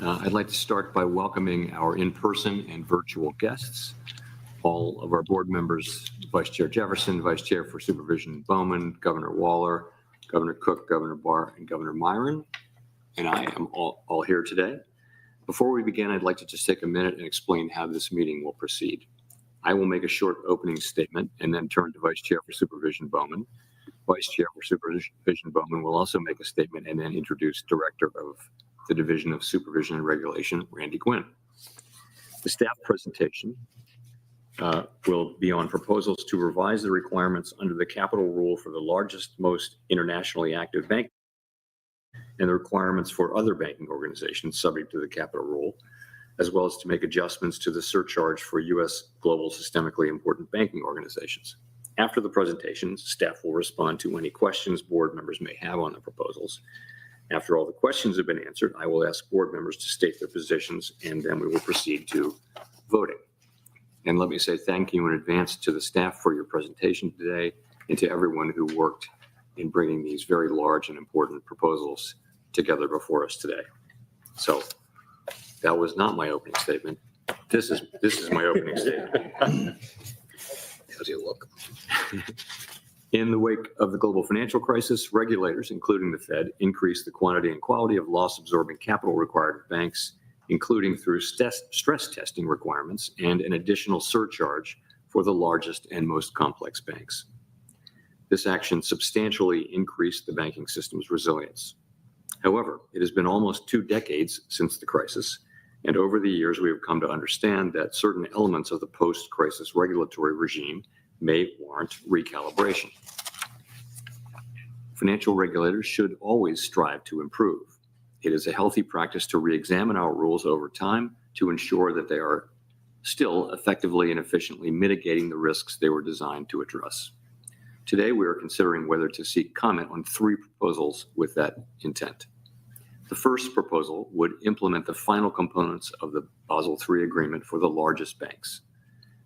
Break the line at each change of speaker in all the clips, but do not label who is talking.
I'd like to start by welcoming our in-person and virtual guests, all of our board members, Vice Chair Jefferson, Vice Chair for Supervision Bowman, Governor Waller, Governor Cook, Governor Barr, and Governor Myron, and I am all here today. Before we begin, I'd like to just take a minute and explain how this meeting will proceed. I will make a short opening statement and then turn to Vice Chair for Supervision Bowman. Vice Chair for Supervision Bowman will also make a statement and then introduce Director of the Division of Supervision and Regulation, Randy Gwynn. The staff presentation will be on proposals to revise the requirements under the capital rule for the largest, most internationally active bank and the requirements for other banking organizations subject to the capital rule, as well as to make adjustments to the surcharge for U.S. global systemically important banking organizations. After the presentation, staff will respond to any questions board members may have on the proposals. After all the questions have been answered, I will ask board members to state their positions, and then we will proceed to voting. And let me say thank you in advance to the staff for your presentation today and to everyone who worked in bringing these very large and important proposals together before us today. So that was not my opening statement. This is my opening statement. How's you look? In the wake of the global financial crisis, regulators, including the Fed, increased the quantity and quality of loss-absorbing capital required of banks, including through stress testing requirements and an additional surcharge for the largest and most complex banks. This action substantially increased the banking system's resilience. However, it has been almost 2 decades since the crisis, and over the years we have come to understand that certain elements of the post-crisis regulatory regime may warrant recalibration. Financial regulators should always strive to improve. It is a healthy practice to re-examine our rules over time to ensure that they are still effectively and efficiently mitigating the risks they were designed to address. Today, we are considering whether to seek comment on 3 proposals with that intent. The first proposal would implement the final components of the Basel III agreement for the largest banks.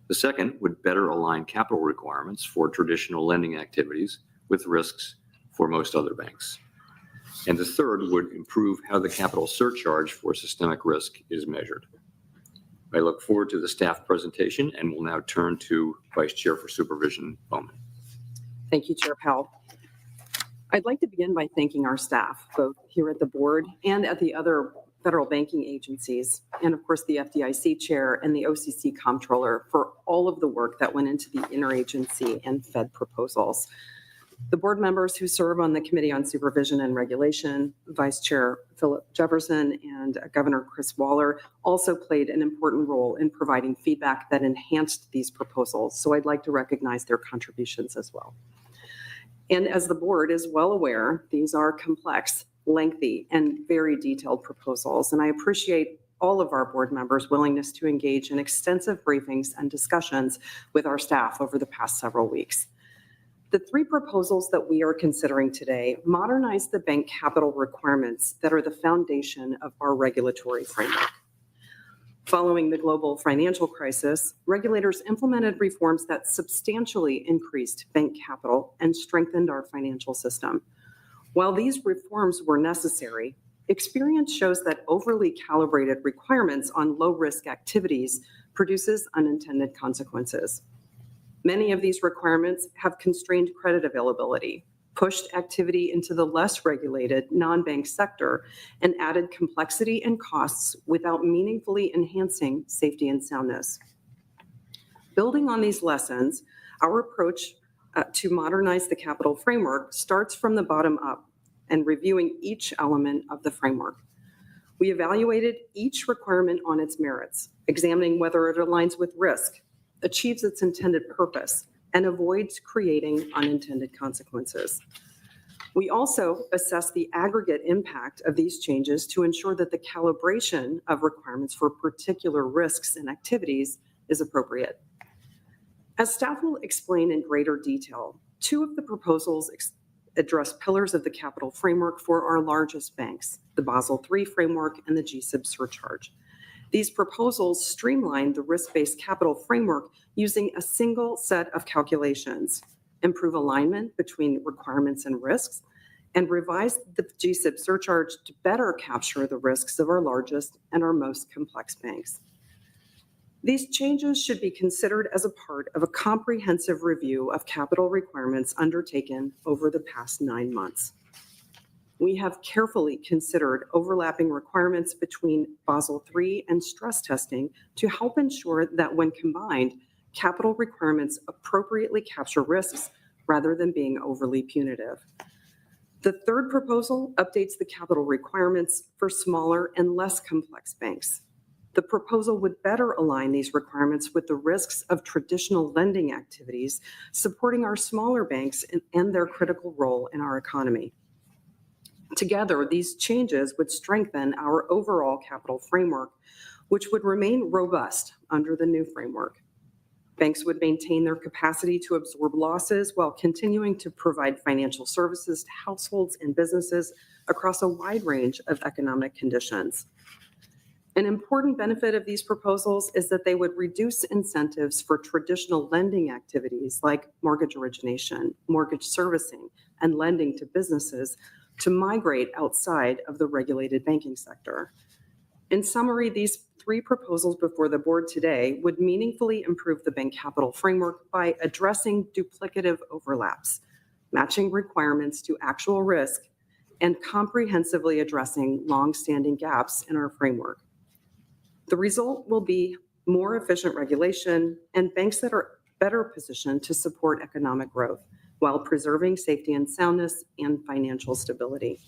The second would better align capital requirements for traditional lending activities with risks for most other banks. And the third would improve how the capital surcharge for systemic risk is measured. I look forward to the staff presentation and will now turn to Vice Chair for Supervision Bowman.
Thank you, Chair Powell. I'd like to begin by thanking our staff, both here at the board and at the other federal banking agencies, and of course the FDIC chair and the OCC comptroller for all of the work that went into the interagency and Fed proposals. The board members who serve on the Committee on Supervision and Regulation, Vice Chair Philip Jefferson and Governor Chris Waller, also played an important role in providing feedback that enhanced these proposals. So I'd like to recognize their contributions as well. And as the board is well aware, these are complex, lengthy, and very detailed proposals. And I appreciate all of our board members' willingness to engage in extensive briefings and discussions with our staff over the past several weeks. The 3 proposals that we are considering today modernize the bank capital requirements that are the foundation of our regulatory framework. Following the global financial crisis, regulators implemented reforms that substantially increased bank capital and strengthened our financial system. While these reforms were necessary, experience shows that overly calibrated requirements on low-risk activities produces unintended consequences. Many of these requirements have constrained credit availability, pushed activity into the less regulated non-bank sector, and added complexity and costs without meaningfully enhancing safety and soundness. Building on these lessons, our approach to modernize the capital framework starts from the bottom up and reviewing each element of the framework. We evaluated each requirement on its merits, examining whether it aligns with risk, achieves its intended purpose, and avoids creating unintended consequences. We also assess the aggregate impact of these changes to ensure that the calibration of requirements for particular risks and activities is appropriate. As staff will explain in greater detail, two of the proposals address pillars of the capital framework for our largest banks, the Basel III framework and the GSIB surcharge. These proposals streamline the risk-based capital framework using a single set of calculations, improve alignment between requirements and risks, and revise the GSIB surcharge to better capture the risks of our largest and our most complex banks. These changes should be considered as a part of a comprehensive review of capital requirements undertaken over the past 9 months. We have carefully considered overlapping requirements between Basel III and stress testing to help ensure that when combined, capital requirements appropriately capture risks rather than being overly punitive. The third proposal updates the capital requirements for smaller and less complex banks. The proposal would better align these requirements with the risks of traditional lending activities, supporting our smaller banks and their critical role in our economy. Together, these changes would strengthen our overall capital framework, which would remain robust under the new framework. Banks would maintain their capacity to absorb losses while continuing to provide financial services to households and businesses across a wide range of economic conditions. An important benefit of these proposals is that they would reduce incentives for traditional lending activities like mortgage origination, mortgage servicing, and lending to businesses to migrate outside of the regulated banking sector. In summary, these three proposals before the board today would meaningfully improve the bank capital framework by addressing duplicative overlaps, matching requirements to actual risk, and comprehensively addressing long-standing gaps in our framework. The result will be more efficient regulation and banks that are better positioned to support economic growth while preserving safety and soundness and financial stability.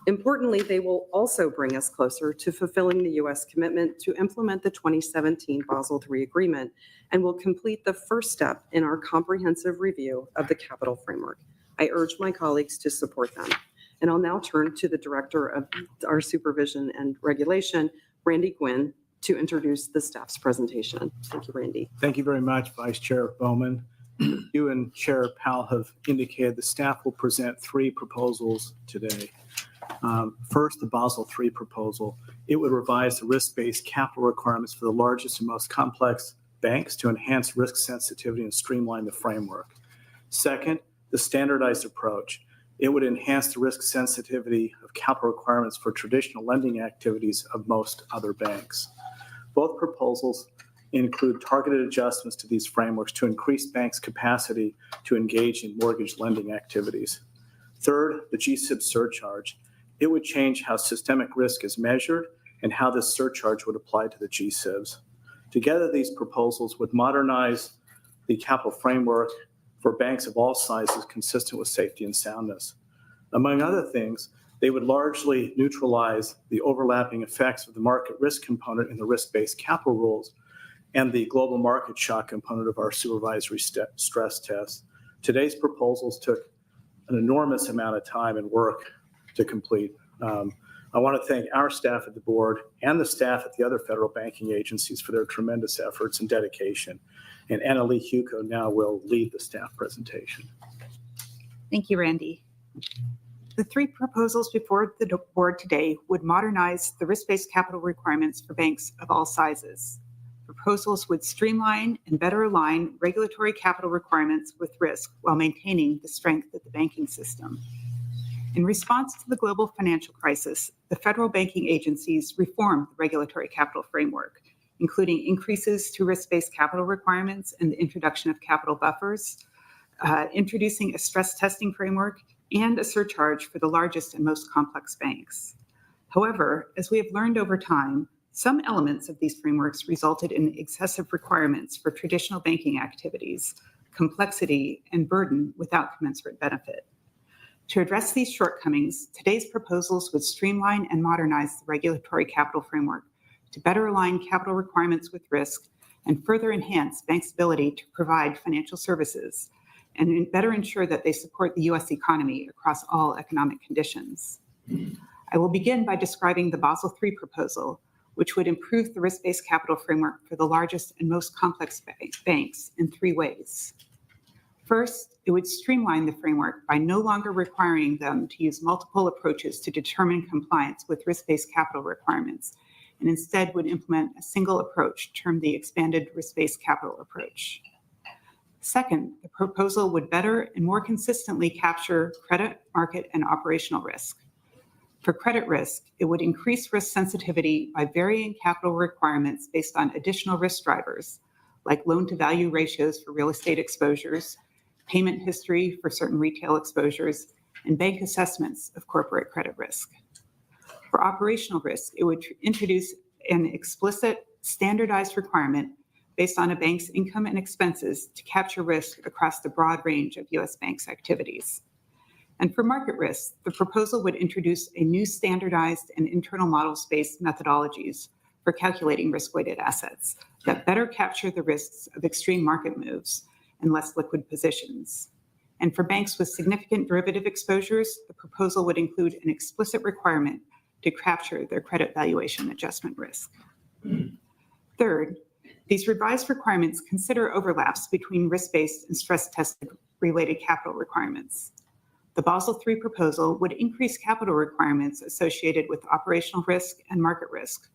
Importantly, they will also bring us closer to fulfilling the U.S. commitment to implement the 2017 Basel III Agreement and will complete the first step in our comprehensive review of the capital framework. I urge my colleagues to support them. And I'll now turn to the Director of our Supervision and Regulation, Randy Gwynn, to introduce the staff's presentation. Thank you, Randy.
Thank you very much, Vice Chair Bowman. You and Chair Powell have indicated the staff will present three proposals today. First, the Basel III proposal. It would revise the risk-based capital requirements for the largest and most complex banks to enhance risk sensitivity and streamline the framework. Second, the standardized approach. It would enhance the risk sensitivity of capital requirements for traditional lending activities of most other banks. Both proposals include targeted adjustments to these frameworks to increase banks' capacity to engage in mortgage lending activities. Third, the GSIB surcharge. It would change how systemic risk is measured and how this surcharge would apply to the GSIBs. Together, these proposals would modernize the capital framework for banks of all sizes consistent with safety and soundness. Among other things, they would largely neutralize the overlapping effects of the market risk component in the risk-based capital rules and the global market shock component of our supervisory stress test. Today's proposals took an enormous amount of time and work to complete. I want to thank our staff at the board and the staff at the other federal banking agencies for their tremendous efforts and dedication. And Anna Lee Huco now will lead the staff presentation.
Thank you, Randy. The three proposals before the board today would modernize the risk-based capital requirements for banks of all sizes. Proposals would streamline and better align regulatory capital requirements with risk while maintaining the strength of the banking system. In response to the global financial crisis, the federal banking agencies reformed the regulatory capital framework, including increases to risk-based capital requirements and the introduction of capital buffers, introducing a stress testing framework, and a surcharge for the largest and most complex banks. However, as we have learned over time, some elements of these frameworks resulted in excessive requirements for traditional banking activities, complexity, and burden without commensurate benefit. To address these shortcomings, today's proposals would streamline and modernize the regulatory capital framework to better align capital requirements with risk and further enhance banks' ability to provide financial services and better ensure that they support the U.S. economy across all economic conditions. I will begin by describing the Basel III proposal, which would improve the risk-based capital framework for the largest and most complex banks in 3 ways. First, it would streamline the framework by no longer requiring them to use multiple approaches to determine compliance with risk-based capital requirements, and instead would implement a single approach termed the expanded risk-based capital approach. Second, the proposal would better and more consistently capture credit, market, and operational risk. For credit risk, it would increase risk sensitivity by varying capital requirements based on additional risk drivers, like loan-to-value ratios for real estate exposures, payment history for certain retail exposures, and bank assessments of corporate credit risk. For operational risk, it would introduce an explicit, standardized requirement based on a bank's income and expenses to capture risk across the broad range of U.S. banks' activities. And for market risk, the proposal would introduce a new standardized and internal model-based methodologies for calculating risk-weighted assets that better capture the risks of extreme market moves and less liquid positions. And for banks with significant derivative exposures, the proposal would include an explicit requirement to capture their credit valuation adjustment risk. Third, these revised requirements consider overlaps between risk-based and stress-tested related capital requirements. The Basel III proposal would increase capital requirements associated with operational risk and market risk,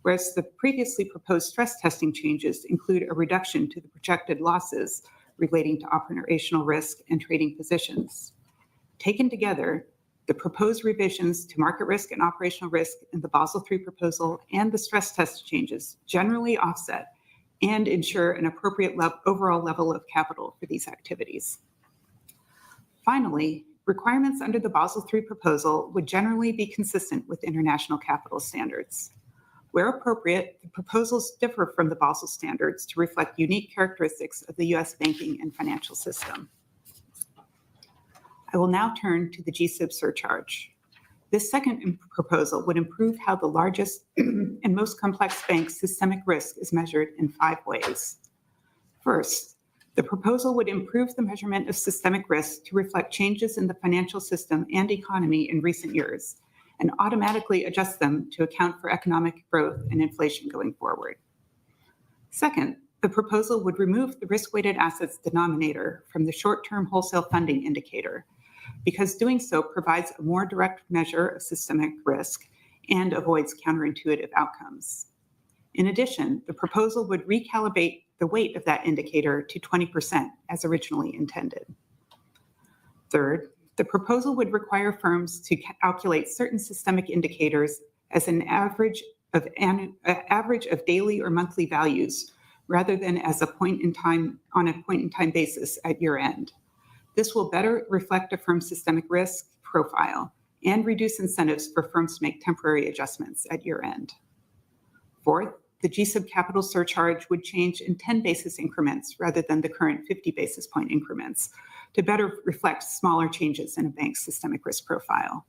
whereas the previously proposed stress testing changes include a reduction to the projected losses relating to operational risk and trading positions. Taken together, the proposed revisions to market risk and operational risk in the Basel III proposal and the stress test changes generally offset and ensure an appropriate overall level of capital for these activities. Finally, requirements under the Basel III proposal would generally be consistent with international capital standards. Where appropriate, the proposals differ from the Basel standards to reflect unique characteristics of the U.S. banking and financial system. I will now turn to the GSIB surcharge. This second proposal would improve how the largest and most complex bank's systemic risk is measured in 5 ways. First, the proposal would improve the measurement of systemic risk to reflect changes in the financial system and economy in recent years, and automatically adjust them to account for economic growth and inflation going forward. Second, the proposal would remove the risk-weighted assets denominator from the short-term wholesale funding indicator, because doing so provides a more direct measure of systemic risk and avoids counterintuitive outcomes. In addition, the proposal would recalibrate the weight of that indicator to 20% as originally intended. Third, the proposal would require firms to calculate certain systemic indicators as an average of daily or monthly values, rather than as on a point-in-time basis at year-end. This will better reflect a firm's systemic risk profile and reduce incentives for firms to make temporary adjustments at year-end. Fourth, the GSIB capital surcharge would change in 10 basis increments rather than the current 50 basis point increments to better reflect smaller changes in a bank's systemic risk profile.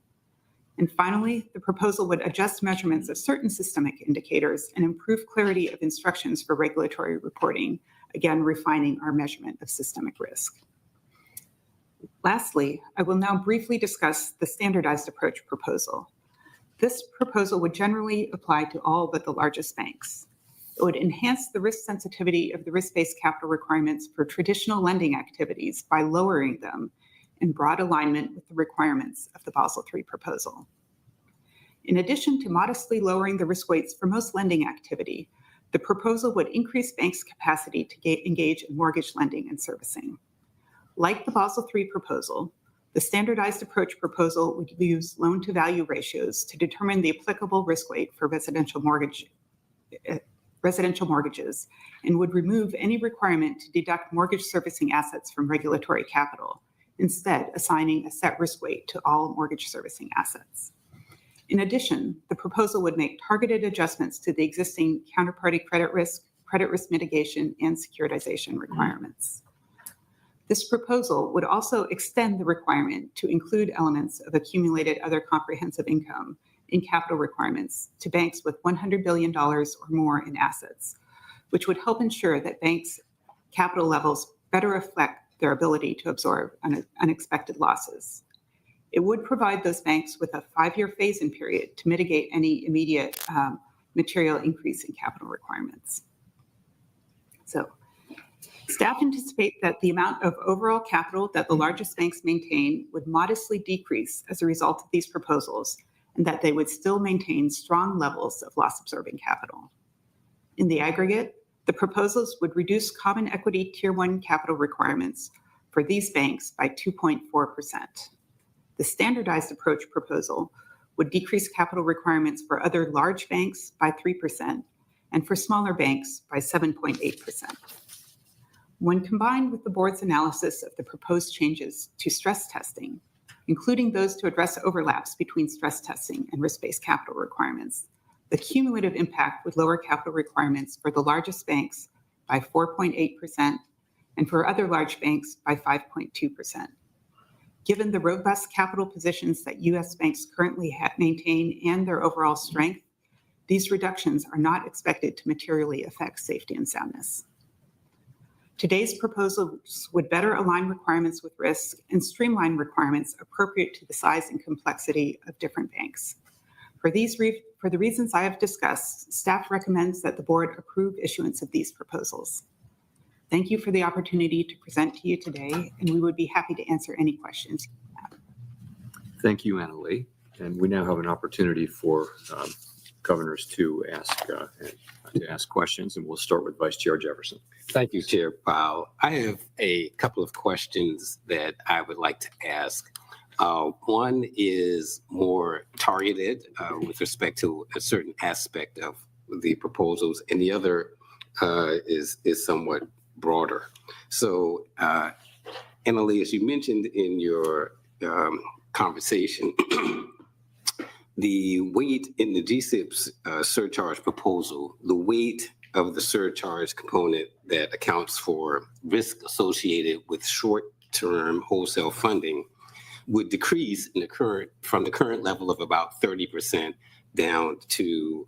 And finally, the proposal would adjust measurements of certain systemic indicators and improve clarity of instructions for regulatory reporting, again refining our measurement of systemic risk. Lastly, I will now briefly discuss the standardized approach proposal. This proposal would generally apply to all but the largest banks. It would enhance the risk sensitivity of the risk-based capital requirements for traditional lending activities by lowering them in broad alignment with the requirements of the Basel III proposal. In addition to modestly lowering the risk weights for most lending activity, the proposal would increase banks' capacity to engage in mortgage lending and servicing. Like the Basel III proposal, the standardized approach proposal would use loan-to-value ratios to determine the applicable risk weight for residential mortgages and would remove any requirement to deduct mortgage servicing assets from regulatory capital, instead assigning a set risk weight to all mortgage servicing assets. In addition, the proposal would make targeted adjustments to the existing counterparty credit risk mitigation, and securitization requirements. This proposal would also extend the requirement to include elements of accumulated other comprehensive income in capital requirements to banks with $100 billion or more in assets, which would help ensure that banks' capital levels better reflect their ability to absorb unexpected losses. It would provide those banks with a 5-year phase-in period to mitigate any immediate material increase in capital requirements. So, staff anticipate that the amount of overall capital that the largest banks maintain would modestly decrease as a result of these proposals, and that they would still maintain strong levels of loss-absorbing capital. In the aggregate, the proposals would reduce Common Equity Tier 1 capital requirements for these banks by 2.4%. The standardized approach proposal would decrease capital requirements for other large banks by 3% and for smaller banks by 7.8%. When combined with the board's analysis of the proposed changes to stress testing, including those to address overlaps between stress testing and risk-based capital requirements, the cumulative impact would lower capital requirements for the largest banks by 4.8% and for other large banks by 5.2%. Given the robust capital positions that U.S. banks currently maintain and their overall strength, these reductions are not expected to materially affect safety and soundness. Today's proposals would better align requirements with risk and streamline requirements appropriate to the size and complexity of different banks. For the reasons I have discussed, staff recommends that the board approve issuance of these proposals. Thank you for the opportunity to present to you today, and we would be happy to answer any questions you have.
Thank you, Annalee. And we now have an opportunity for governors to ask questions, and we'll start with Vice Chair Jefferson.
Thank you, Chair Powell. I have a couple of questions that I would like to ask. One is more targeted with respect to a certain aspect of the proposals, and the other is somewhat broader. So, Annalee, as you mentioned in your conversation, the weight in the GSIP's surcharge proposal, the weight of the surcharge component that accounts for risk associated with short-term wholesale funding would decrease from the current level of about 30% down to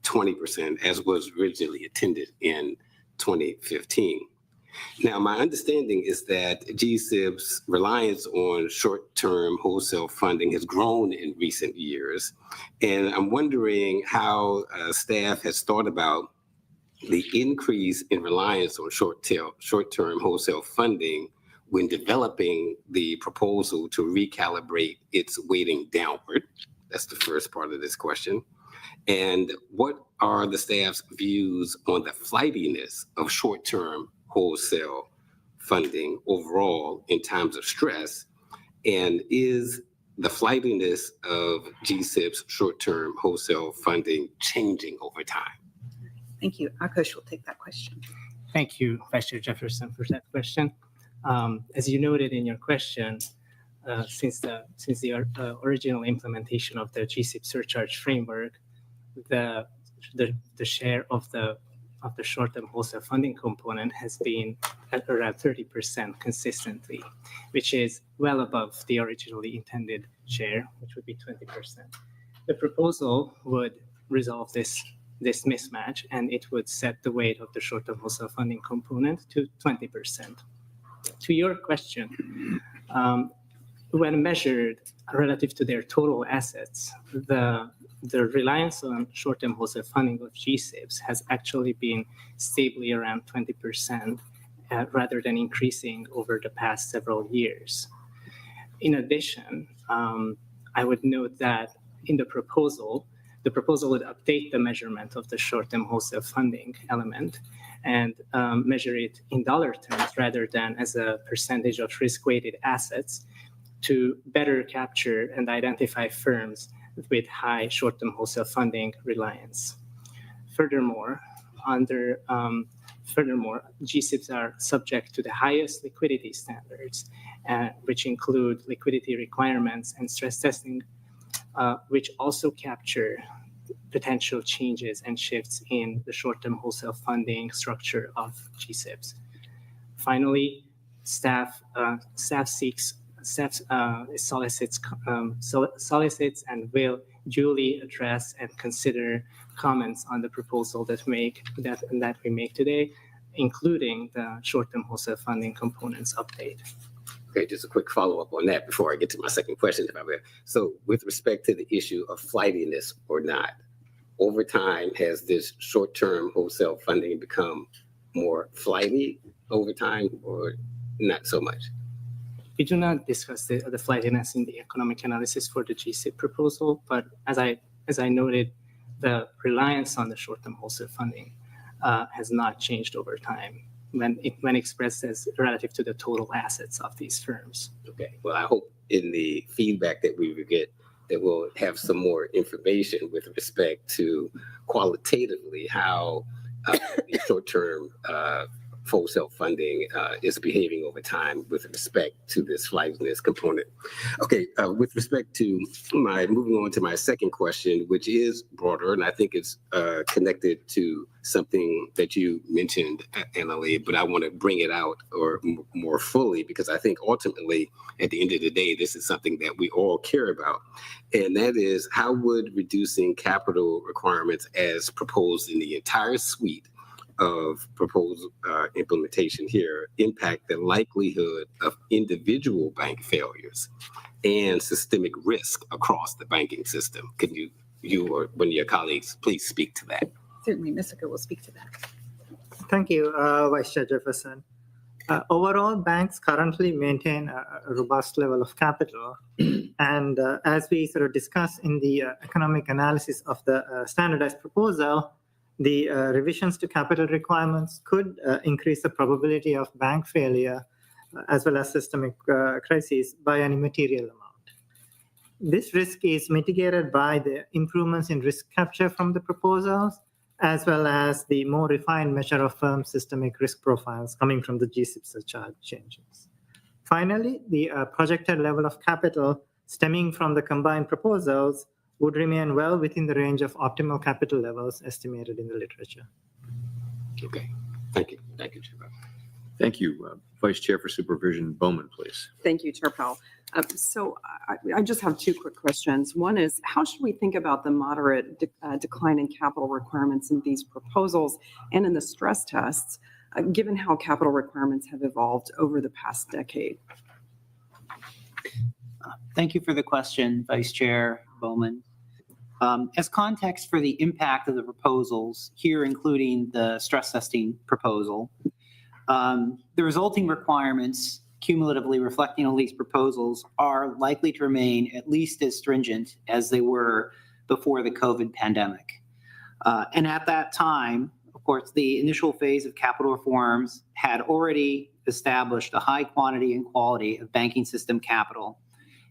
20%, as was originally intended in 2015. Now, my understanding is that GSIB's reliance on short-term wholesale funding has grown in recent years, and I'm wondering how staff has thought about the increase in reliance on short-term wholesale funding when developing the proposal to recalibrate its weighting downward. That's the first part of this question. And what are the staff's views on the flightiness of short-term wholesale funding overall in times of stress? And is the flightiness of GSIB's short-term wholesale funding changing over time?
Thank you. Akash will take that question.
Thank you, Vice Chair Jefferson, for that question. As you noted in your question, since the original implementation of the GSIB surcharge framework, the share of the short-term wholesale funding component has been at around 30% consistently, which is well above the originally intended share, which would be 20%. The proposal would resolve this mismatch, and it would set the weight of the short-term wholesale funding component to 20%. To your question, when measured relative to their total assets, the reliance on short-term wholesale funding of GSIBs has actually been stably around 20% rather than increasing over the past several years. In addition, I would note that in the proposal would update the measurement of the short-term wholesale funding element and measure it in dollar terms rather than as a percentage of risk-weighted assets to better capture and identify firms with high short-term wholesale funding reliance. Furthermore, GSIBs are subject to the highest liquidity standards, which include liquidity requirements and stress testing, which also capture potential changes and shifts in the short-term wholesale funding structure of GSIBs. Finally, staff solicits and will duly address and consider comments on the proposal that we make today, including the short-term wholesale funding components update.
Okay, just a quick follow-up on that before I get to my second question, if I may. So with respect to the issue of flightiness or not, over time, has this short-term wholesale funding become more flighty over time or not so much?
We do not discuss the flightiness in the economic analysis for the GSIB proposal, but as I noted, the reliance on the short-term wholesale funding has not changed over time when expressed as relative to the total assets of these firms.
Okay, well, I hope in the feedback that we will get that we'll have some more information with respect to qualitatively how the short-term wholesale funding is behaving over time with respect to this flightiness component. Okay, with respect to moving on to my second question, which is broader, and I think it's connected to something that you mentioned, Annalee, but I want to bring it out or more fully because I think ultimately, at the end of the day, this is something that we all care about, and that is how would reducing capital requirements as proposed in the entire suite of proposed implementation here impact the likelihood of individual bank failures and systemic risk across the banking system? Can you or one of your colleagues please speak to that?
Certainly, Mr. will speak to that.
Thank you, Vice Chair Jefferson. Overall, banks currently maintain a robust level of capital. And as we sort of discussed in the economic analysis of the standardized proposal, the revisions to capital requirements could increase the probability of bank failure as well as systemic crises by an immaterial amount. This risk is mitigated by the improvements in risk capture from the proposals, as well as the more refined measure of firm systemic risk profiles coming from the GSIB surcharge changes. Finally, the projected level of capital stemming from the combined proposals would remain well within the range of optimal capital levels estimated in the literature.
Okay, thank you. Thank you, Chair.
Thank you. Vice Chair for Supervision Bowman, please.
Thank you, Chair Powell. So I just have two quick questions. One is, how should we think about the moderate decline in capital requirements in these proposals and in the stress tests, given how capital requirements have evolved over the past decade?
Thank you for the question, Vice Chair Bowman. As context for the impact of the proposals, here including the stress testing proposal, the resulting requirements cumulatively reflecting all these proposals are likely to remain at least as stringent as they were before the COVID pandemic. And at that time, of course, the initial phase of capital reforms had already established a high quantity and quality of banking system capital.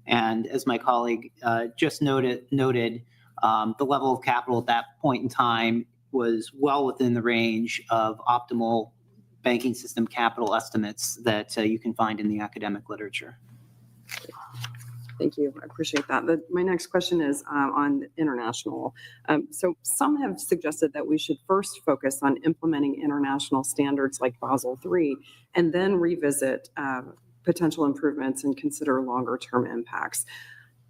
And as my colleague just noted, the level of capital at that point in time was well within the range of optimal banking system capital estimates that you can find in the academic literature.
Thank you. I appreciate that. My next question is on international. So some have suggested that we should first focus on implementing international standards like Basel III and then revisit potential improvements and consider longer-term impacts.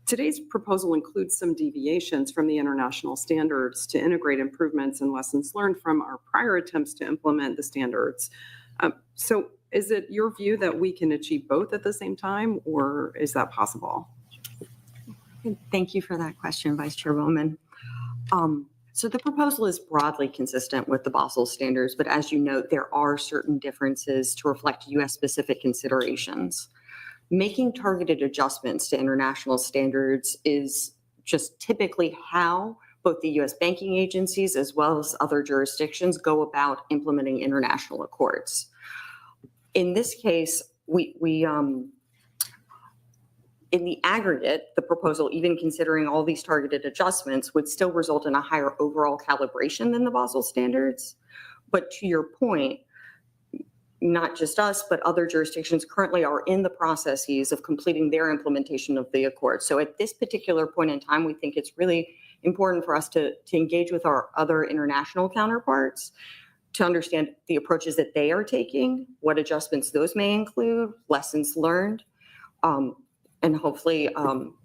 Today's proposal includes some deviations from the international standards to integrate improvements and lessons learned from our prior attempts to implement the standards. So is it your view that we can achieve both at the same time, or is that possible?
Thank you for that question, Vice Chair Bowman. So the proposal is broadly consistent with the Basel standards, but as you note, there are certain differences to reflect U.S.-specific considerations. Making targeted adjustments to international standards is just typically how both the U.S. banking agencies as well as other jurisdictions go about implementing international accords. In this case, in the aggregate, the proposal, even considering all these targeted adjustments, would still result in a higher overall calibration than the Basel standards. But to your point, not just us, but other jurisdictions currently are in the processes of completing their implementation of the accord. So at this particular point in time, we think it's really important for us to engage with our other international counterparts to understand the approaches that they are taking, what adjustments those may include, lessons learned, and hopefully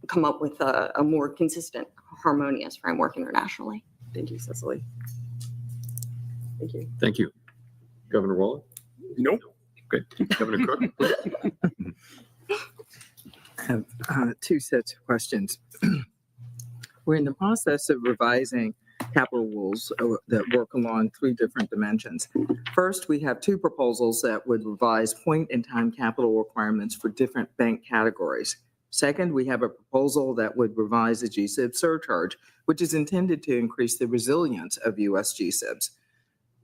come up with a more consistent, harmonious framework internationally.
Thank you, Cecily. Thank you.
Thank you. Governor Waller?
Nope.
Okay. Governor Cook?
I have two sets of questions. We're in the process of revising capital rules that work along three different dimensions. First, we have two proposals that would revise point-in-time capital requirements for different bank categories. Second, we have a proposal that would revise the GSIB surcharge, which is intended to increase the resilience of U.S. GSIBs.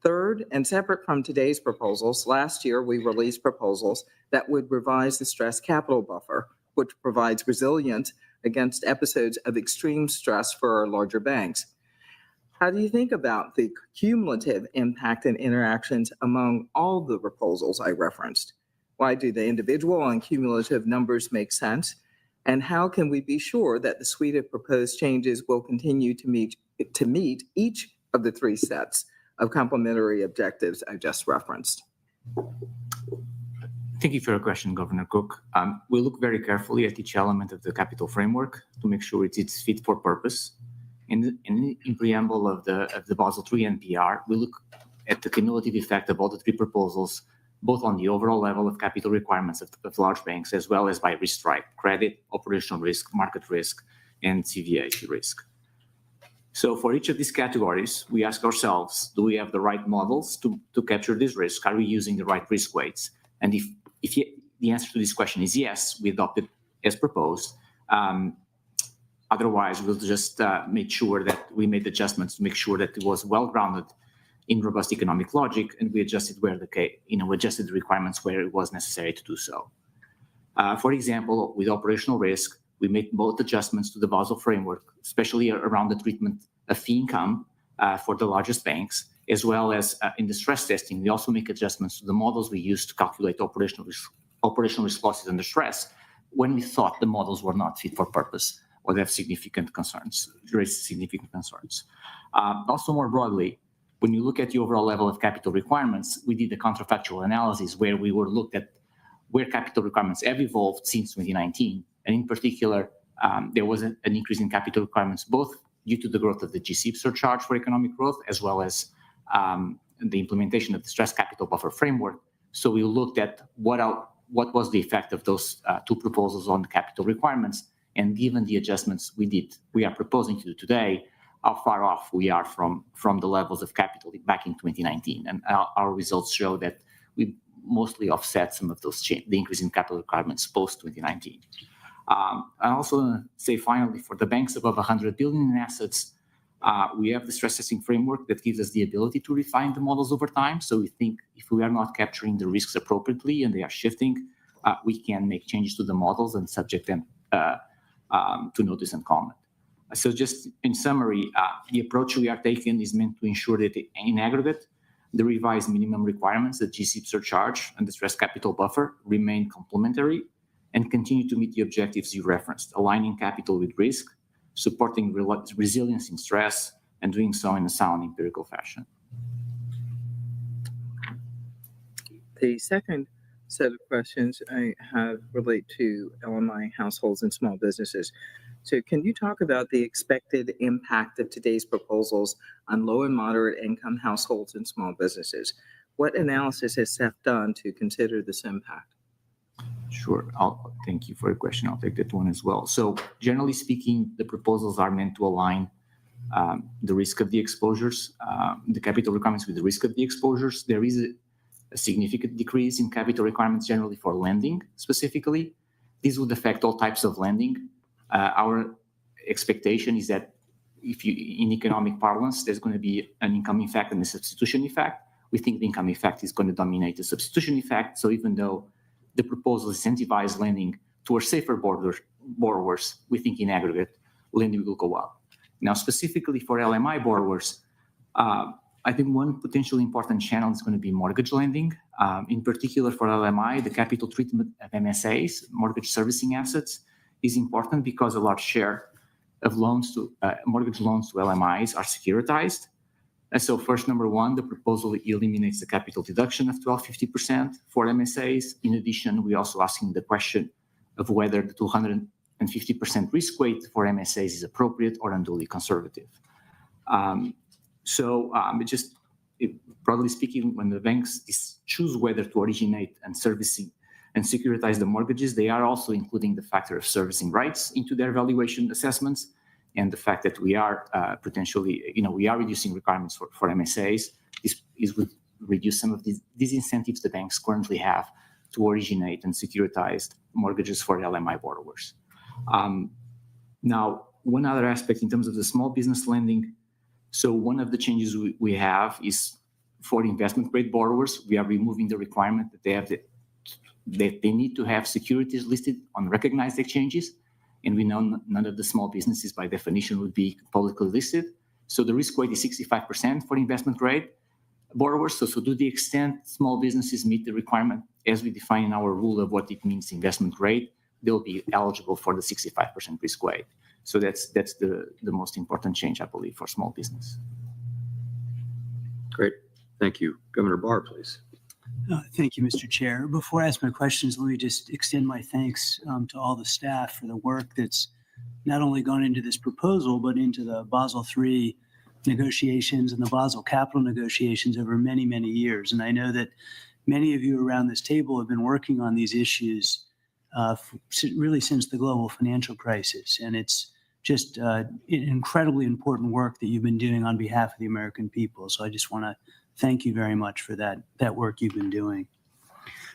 Third, and separate from today's proposals, last year we released proposals that would revise the stress capital buffer, which provides resilience against episodes of extreme stress for our larger banks. How do you think about the cumulative impact and interactions among all the proposals I referenced? Why do the individual and cumulative numbers make sense? And how can we be sure that the suite of proposed changes will continue to meet each of the three sets of complementary objectives I just referenced?
Thank you for your question, Governor Cook. We look very carefully at each element of the capital framework to make sure it's fit for purpose. In preamble of the Basel III NPR, we look at the cumulative effect of all the three proposals, both on the overall level of capital requirements of large banks, as well as by risk type: credit, operational risk, market risk, and CVA risk. So for each of these categories, we ask ourselves, do we have the right models to capture this risk? Are we using the right risk weights? And if the answer to this question is yes, we adopt it as proposed. Otherwise, we'll just make sure that we made adjustments to make sure that it was well-grounded in robust economic logic, and we adjusted adjusted the requirements where it was necessary to do so. For example, with operational risk, we made both adjustments to the Basel framework, especially around the treatment of fee income for the largest banks, as well as in the stress testing. We also make adjustments to the models we use to calculate operational risk losses under stress when we thought the models were not fit for purpose or they have significant concerns, raise significant concerns. Also, more broadly, when you look at the overall level of capital requirements, we did a counterfactual analysis where we were looked at where capital requirements have evolved since 2019. And in particular, there was an increase in capital requirements, both due to the growth of the GSIB surcharge for economic growth, as well as the implementation of the stress capital buffer framework. So we looked at what was the effect of those two proposals on the capital requirements. And given the adjustments we are proposing to do today, how far off we are from the levels of capital back in 2019. And our results show that we mostly offset some of those the increase in capital requirements post-2019. I also say finally, for the banks above 100 billion in assets, we have the stress testing framework that gives us the ability to refine the models over time. So we think if we are not capturing the risks appropriately and they are shifting, we can make changes to the models and subject them to notice and comment. So just in summary, the approach we are taking is meant to ensure that in aggregate, the revised minimum requirements, the GSIB surcharge and the stress capital buffer remain complementary and continue to meet the objectives you referenced, aligning capital with risk, supporting resilience in stress, and doing so in a sound empirical fashion.
The second set of questions I have relate to LMI households and small businesses. So can you talk about the expected impact of today's proposals on low and moderate income households and small businesses? What analysis has SEF done to consider this impact?
Sure. Thank you for your question. I'll take that one as well. So generally speaking, the proposals are meant to align the risk of the exposures, the capital requirements with the risk of the exposures. There is a significant decrease in capital requirements generally for lending specifically. These would affect all types of lending. Our expectation is that in economic parlance, there's going to be an income effect and a substitution effect. We think the income effect is going to dominate the substitution effect. So even though the proposal incentivize lending towards safer borrowers, we think in aggregate, lending will go up. Now, specifically for LMI borrowers, I think one potentially important channel is going to be mortgage lending. In particular for LMI, the capital treatment of MSAs, mortgage servicing assets, is important because a large share of mortgage loans to LMIs are securitized. And so first, number one, the proposal eliminates the capital deduction of 1250% for MSAs. In addition, we're also asking the question of whether the 250% risk weight for MSAs is appropriate or unduly conservative. Broadly speaking, when the banks choose whether to originate and servicing and securitize the mortgages, they are also including the factor of servicing rights into their valuation assessments, and the fact that we are potentially, we are reducing requirements for MSAs. This would reduce some of these incentives the banks currently have to originate and securitize mortgages for LMI borrowers. Now, one other aspect in terms of the small business lending. So one of the changes we have is for investment grade borrowers, we are removing the requirement that they need to have securities listed on recognized exchanges. And we know none of the small businesses by definition would be publicly listed. So the risk weight is 65% for investment grade borrowers. So to the extent small businesses meet the requirement as we define in our rule of what it means investment grade, they'll be eligible for the 65% risk weight. So that's the most important change, I believe, for small business.
Great. Thank you. Governor Barr, please.
Thank you, Mr. Chair. Before I ask my questions, let me just extend my thanks to all the staff for the work that's not only gone into this proposal, but into the Basel III negotiations and the Basel capital negotiations over many, many years. And I know that many of you around this table have been working on these issues really since the global financial crisis. And it's just incredibly important work that you've been doing on behalf of the American people. So I just want to thank you very much for that work you've been doing.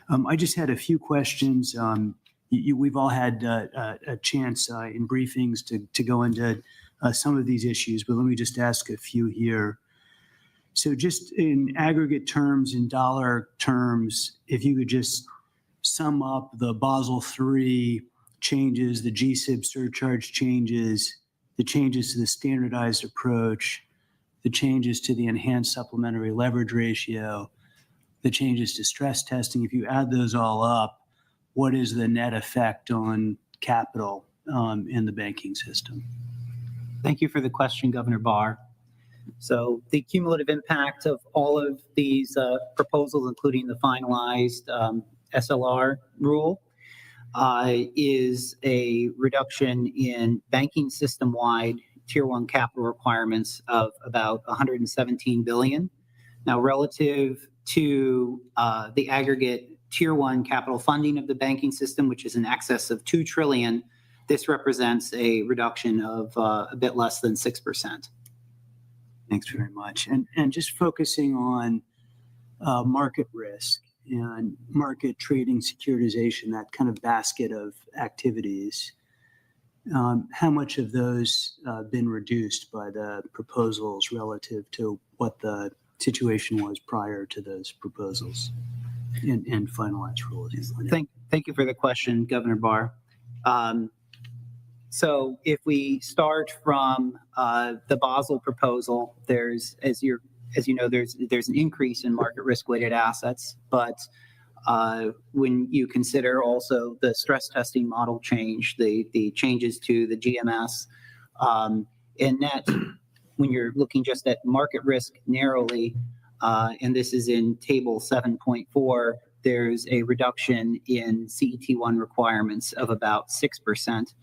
I just had a few questions. We've all had a chance in briefings to go into some of these issues, but let me just ask a few here. So just in aggregate terms, in dollar terms, if you could just sum up the Basel III changes, the GSIB surcharge changes, the changes to the standardized approach, the changes to the enhanced supplementary leverage ratio, the changes to stress testing. If you add those all up, what is the net effect on capital in the banking system?
Thank you for the question, Governor Barr. So the cumulative impact of all of these proposals, including the finalized SLR rule, is a reduction in banking system-wide Tier 1 capital requirements of about $117 billion. Now, relative to the aggregate Tier 1 capital funding of the banking system, which is in excess of $2 trillion, this represents a reduction of a bit less than 6%.
Thanks very much. And just focusing on market risk and market trading, securitization, that kind of basket of activities, how much of those been reduced by the proposals relative to what the situation was prior to those proposals and finalized rules?
Thank you for the question, Governor Barr. So if we start from the Basel proposal, there's, as you know, there's an increase in market risk-weighted assets, but when you consider also the stress testing model change, the changes to the GMS, and net, when you're looking just at market risk narrowly, and this is in table 7.4, there's a reduction in CET1 requirements of about 6%.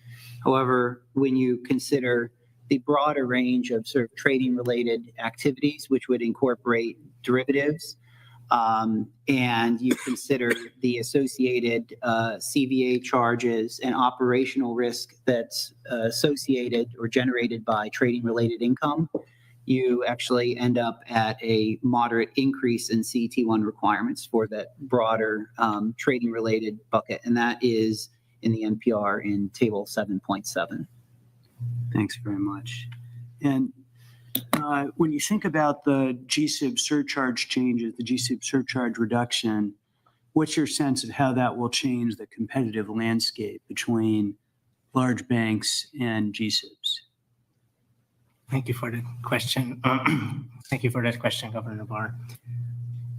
However, when you consider the broader range of sort of trading-related activities, which would incorporate derivatives, and you consider the associated CVA charges and operational risk that's associated or generated by trading-related income, you actually end up at a moderate increase in CET1 requirements for that broader trading-related bucket, and that is in the NPR in table 7.7.
Thanks very much. And when you think about the GSIB surcharge changes, the GSIB surcharge reduction, what's your sense of how that will change the competitive landscape between large banks and GSIBs?
Thank you for the question. Thank you for that question, Governor Barr.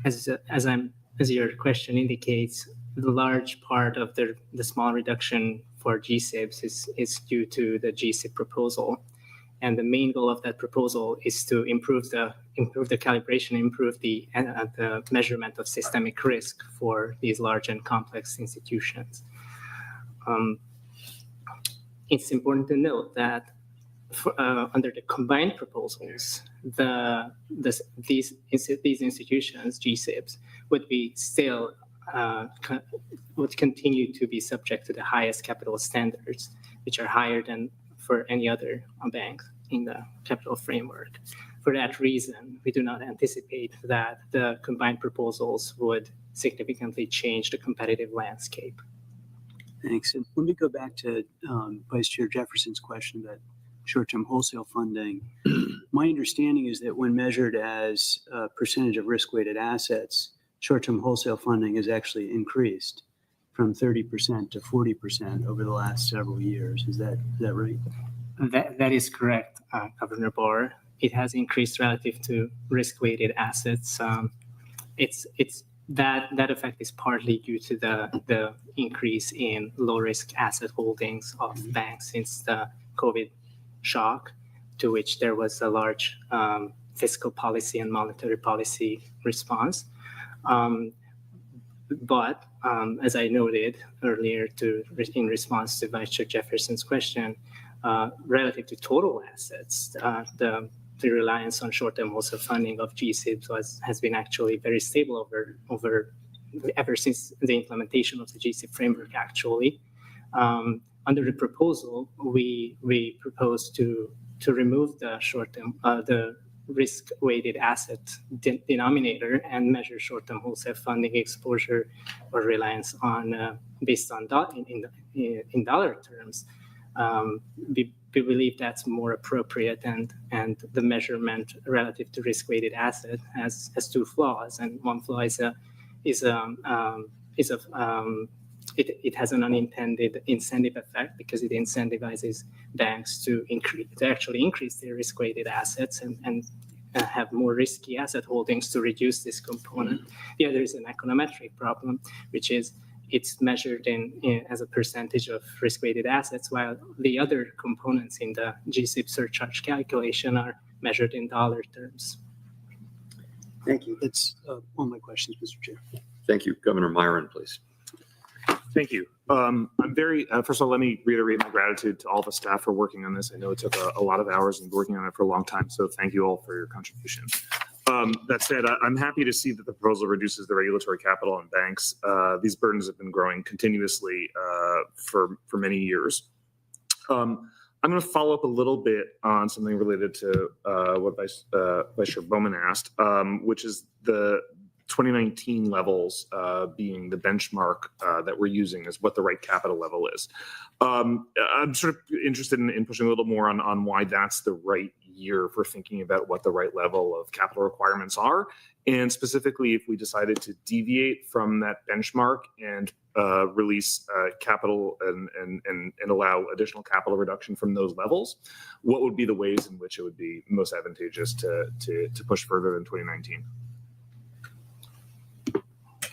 As your question indicates, the large part of the small reduction for GSIBs is due to the GSIB proposal. And the main goal of that proposal is to improve the calibration, improve the measurement of systemic risk for these large and complex institutions. It's important to note that under the combined proposals, these institutions, GSIBs, would continue to be subject to the highest capital standards, which are higher than for any other bank in the capital framework. For that reason, we do not anticipate that the combined proposals would significantly change the competitive landscape.
Thanks. And let me go back to Vice Chair Jefferson's question about short-term wholesale funding. My understanding is that when measured as a percentage of risk-weighted assets, short-term wholesale funding has actually increased from 30% to 40% over the last several years. Is that right?
That is correct, Governor Barr. It has increased relative to risk-weighted assets. That effect is partly due to the increase in low-risk asset holdings of banks since the COVID shock, to which there was a large fiscal policy and monetary policy response. But as I noted earlier in response to Vice Chair Jefferson's question, relative to total assets, the reliance on short-term wholesale funding of GSIBs has been actually very stable ever since the implementation of the GSIB framework, actually. Under the proposal, we propose to remove the short-term, the risk-weighted asset denominator and measure short-term wholesale funding exposure or reliance on based on in dollar terms. We believe that's more appropriate, and the measurement relative to risk-weighted asset has two flaws, and one flaw it has an unintended incentive effect because it incentivizes banks to actually increase their risk-weighted assets and have more risky asset holdings to reduce this component. The other is an econometric problem, which is it's measured as a percentage of risk-weighted assets, while the other components in the GSIB surcharge calculation are measured in dollar terms.
Thank you. That's all my questions, Mr. Chair.
Thank you. Governor Myron, please.
Thank you. I'm very, first of all, let me reiterate my gratitude to all the staff for working on this. I know it took a lot of hours and working on it for a long time, so thank you all for your contribution. That said, I'm happy to see that the proposal reduces the regulatory capital on banks. These burdens have been growing continuously for many years. I'm going to follow up a little bit on something related to what Vice Chair Bowman asked, which is the 2019 levels being the benchmark that we're using as what the right capital level is. I'm sort of interested in pushing a little more on why that's the right year for thinking about what the right level of capital requirements are. And specifically, if we decided to deviate from that benchmark and release capital and allow additional capital reduction from those levels, what would be the ways in which it would be most advantageous to push further than 2019?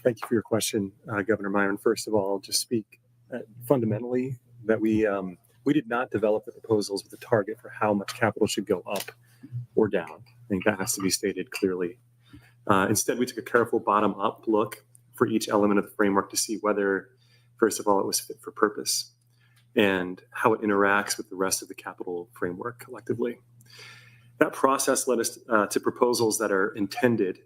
Thank you for your question, Governor Myron. First of all, I'll just speak fundamentally that we did not develop the proposals with a target for how much capital should go up or down. I think that has to be stated clearly. Instead, we took a careful bottom-up look for each element of the framework to see whether, first of all, it was fit for purpose and how it interacts with the rest of the capital framework collectively. That process led us to proposals that are intended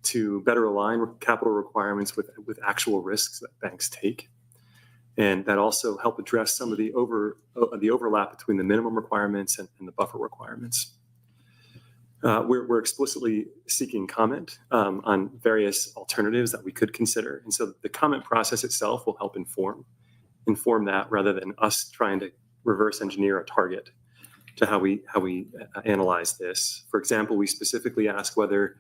to better align capital requirements with actual risks that banks take, and that also help address some of the overlap between the minimum requirements and the buffer requirements. We're explicitly seeking comment on various alternatives that we could consider, and so the comment process itself will help inform that rather than us trying to reverse engineer a target to how we analyze this. For example, we specifically ask whether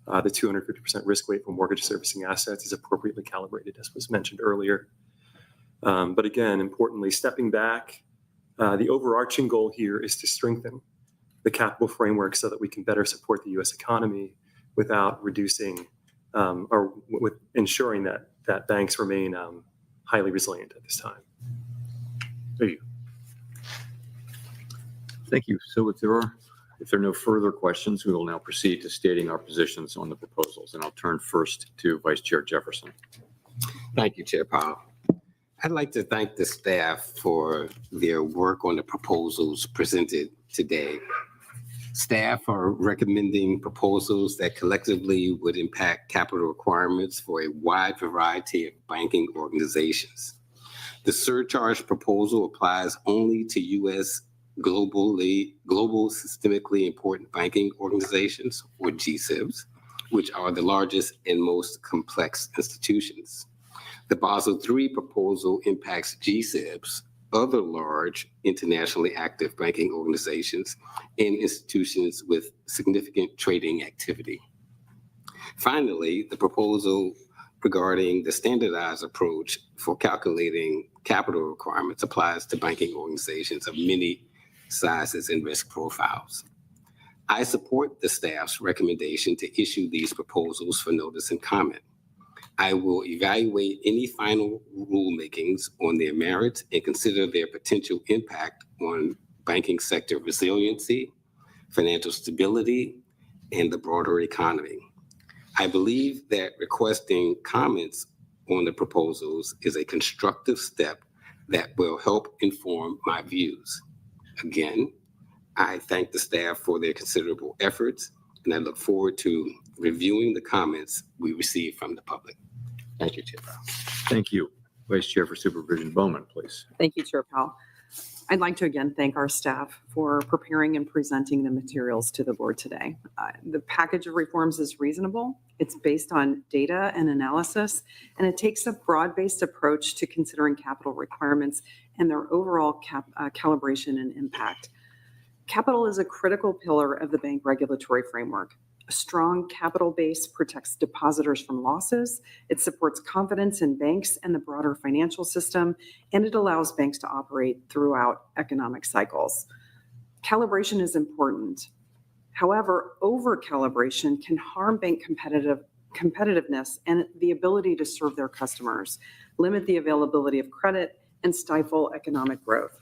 the 250% risk weight for mortgage servicing assets is appropriately calibrated, as was mentioned earlier. But again, importantly, stepping back, the overarching goal here is to strengthen the capital framework so that we can better support the U.S. economy without reducing or with ensuring that banks remain highly resilient at this time. Thank you.
Thank you. So if there are no further questions, we will now proceed to stating our positions on the proposals. And I'll turn first to Vice Chair Jefferson.
Thank you, Chair Powell. I'd like to thank the staff for their work on the proposals presented today. Staff are recommending proposals that collectively would impact capital requirements for a wide variety of banking organizations. The surcharge proposal applies only to U.S. global systemically important banking organizations, or GSIBs, which are the largest and most complex institutions. The Basel III proposal impacts GSIBs, other large internationally active banking organizations, and institutions with significant trading activity. Finally, the proposal regarding the standardized approach for calculating capital requirements applies to banking organizations of many sizes and risk profiles. I support the staff's recommendation to issue these proposals for notice and comment. I will evaluate any final rulemakings on their merits and consider their potential impact on banking sector resiliency, financial stability, and the broader economy. I believe that requesting comments on the proposals is a constructive step that will help inform my views. Again, I thank the staff for their considerable efforts, and I look forward to reviewing the comments we receive from the public. Thank you, Chair Powell.
Thank you. Vice Chair for Supervision Bowman, please.
Thank you, Chair Powell. I'd like to again thank our staff for preparing and presenting the materials to the board today. The package of reforms is reasonable. It's based on data and analysis, and it takes a broad-based approach to considering capital requirements and their overall calibration and impact. Capital is a critical pillar of the bank regulatory framework. A strong capital base protects depositors from losses, it supports confidence in banks and the broader financial system, and it allows banks to operate throughout economic cycles. Calibration is important. However, over-calibration can harm bank competitiveness and the ability to serve their customers, limit the availability of credit, and stifle economic growth.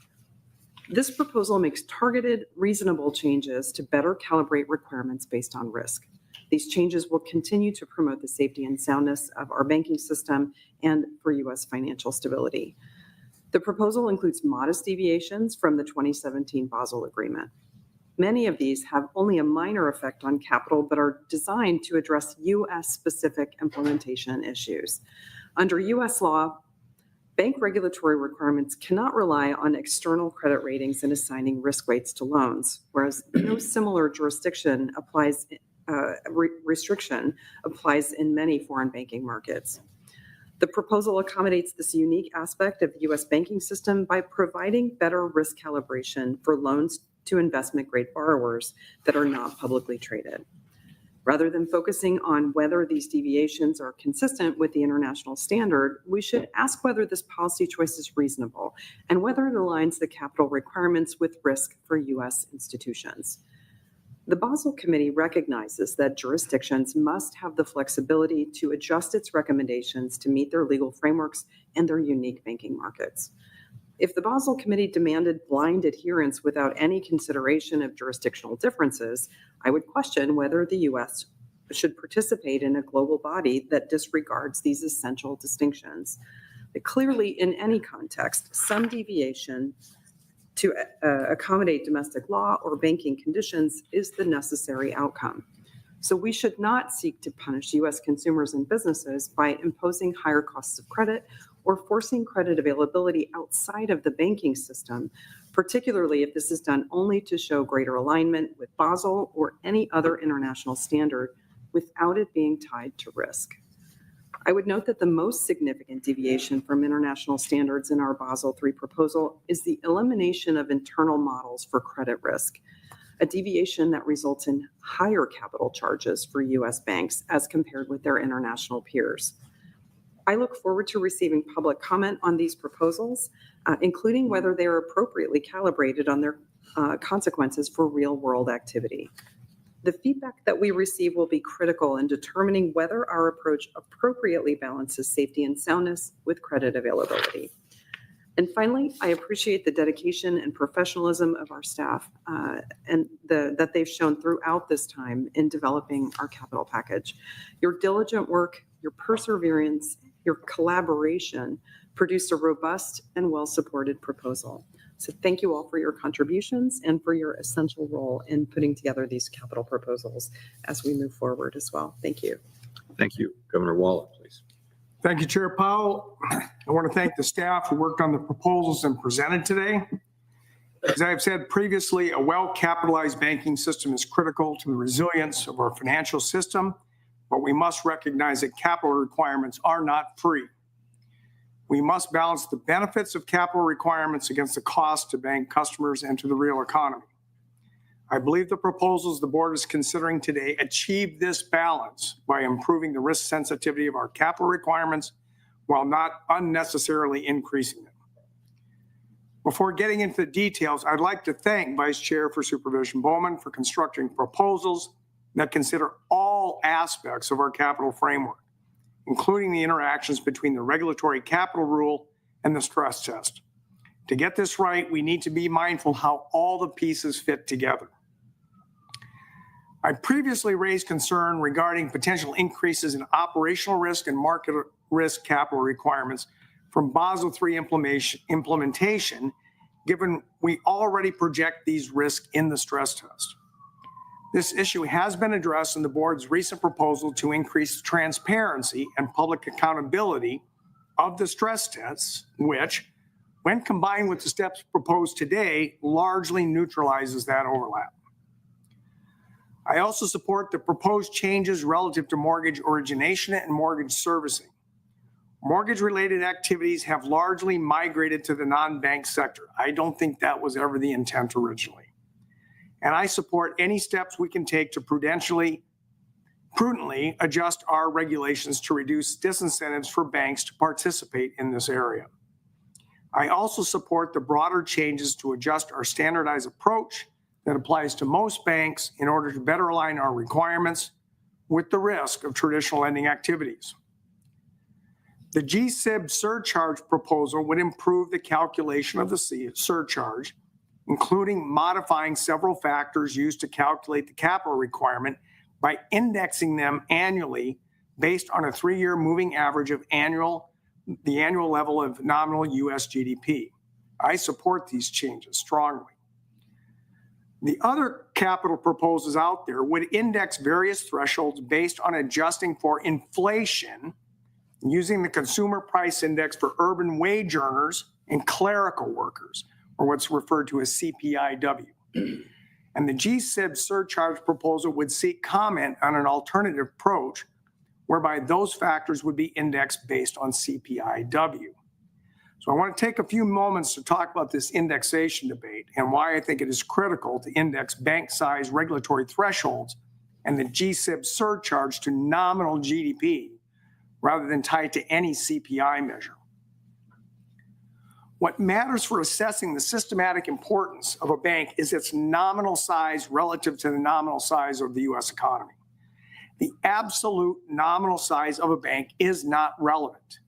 This proposal makes targeted, reasonable changes to better calibrate requirements based on risk. These changes will continue to promote the safety and soundness of our banking system and for U.S. financial stability. The proposal includes modest deviations from the 2017 Basel Agreement. Many of these have only a minor effect on capital, but are designed to address U.S.-specific implementation issues. Under U.S. law, bank regulatory requirements cannot rely on external credit ratings in assigning risk weights to loans, whereas no similar restriction applies in many foreign banking markets. The proposal accommodates this unique aspect of the U.S. banking system by providing better risk calibration for loans to investment-grade borrowers that are not publicly traded. Rather than focusing on whether these deviations are consistent with the international standard, we should ask whether this policy choice is reasonable and whether it aligns the capital requirements with risk for U.S. institutions. The Basel Committee recognizes that jurisdictions must have the flexibility to adjust its recommendations to meet their legal frameworks and their unique banking markets. If the Basel Committee demanded blind adherence without any consideration of jurisdictional differences, I would question whether the U.S. should participate in a global body that disregards these essential distinctions. But clearly, in any context, some deviation to accommodate domestic law or banking conditions is the necessary outcome. So we should not seek to punish U.S. consumers and businesses by imposing higher costs of credit or forcing credit availability outside of the banking system, particularly if this is done only to show greater alignment with Basel or any other international standard without it being tied to risk. I would note that the most significant deviation from international standards in our Basel III proposal is the elimination of internal models for credit risk, a deviation that results in higher capital charges for U.S. banks as compared with their international peers. I look forward to receiving public comment on these proposals, including whether they are appropriately calibrated on their consequences for real-world activity. The feedback that we receive will be critical in determining whether our approach appropriately balances safety and soundness with credit availability. And finally, I appreciate the dedication and professionalism of our staff that they've shown throughout this time in developing our capital package. Your diligent work, your perseverance, your collaboration produced a robust and well-supported proposal. So thank you all for your contributions and for your essential role in putting together these capital proposals as we move forward as well. Thank you.
Thank you. Governor Waller, please.
Thank you, Chair Powell. I want to thank the staff who worked on the proposals and presented today. As I've said previously, a well-capitalized banking system is critical to the resilience of our financial system, but we must recognize that capital requirements are not free. We must balance the benefits of capital requirements against the cost to bank customers and to the real economy. I believe the proposals the board is considering today achieve this balance by improving the risk sensitivity of our capital requirements while not unnecessarily increasing them. Before getting into the details, I'd like to thank Vice Chair for Supervision Bowman for constructing proposals that consider all aspects of our capital framework, including the interactions between the regulatory capital rule and the stress test. To get this right, we need to be mindful how all the pieces fit together. I previously raised concern regarding potential increases in operational risk and market risk capital requirements from Basel III implementation, given we already project these risks in the stress test. This issue has been addressed in the board's recent proposal to increase transparency and public accountability of the stress tests, which, when combined with the steps proposed today, largely neutralizes that overlap. I also support the proposed changes relative to mortgage origination and mortgage servicing. Mortgage-related activities have largely migrated to the non-bank sector. I don't think that was ever the intent originally. And I support any steps we can take to prudently adjust our regulations to reduce disincentives for banks to participate in this area. I also support the broader changes to adjust our standardized approach that applies to most banks in order to better align our requirements with the risk of traditional lending activities. The GSIB surcharge proposal would improve the calculation of the surcharge, including modifying several factors used to calculate the capital requirement by indexing them annually based on a 3-year moving average of the annual level of nominal US GDP. I support these changes strongly. The other capital proposals out there would index various thresholds based on adjusting for inflation using the Consumer Price Index for urban wage earners and clerical workers, or what's referred to as CPIW. And the GSIB surcharge proposal would seek comment on an alternative approach whereby those factors would be indexed based on CPIW. So I want to take a few moments to talk about this indexation debate and why I think it is critical to index bank size regulatory thresholds and the GSIB surcharge to nominal GDP rather than tied to any CPI measure. What matters for assessing the systematic importance of a bank is its nominal size relative to the nominal size of the US economy. The absolute nominal size of a bank is not relevant.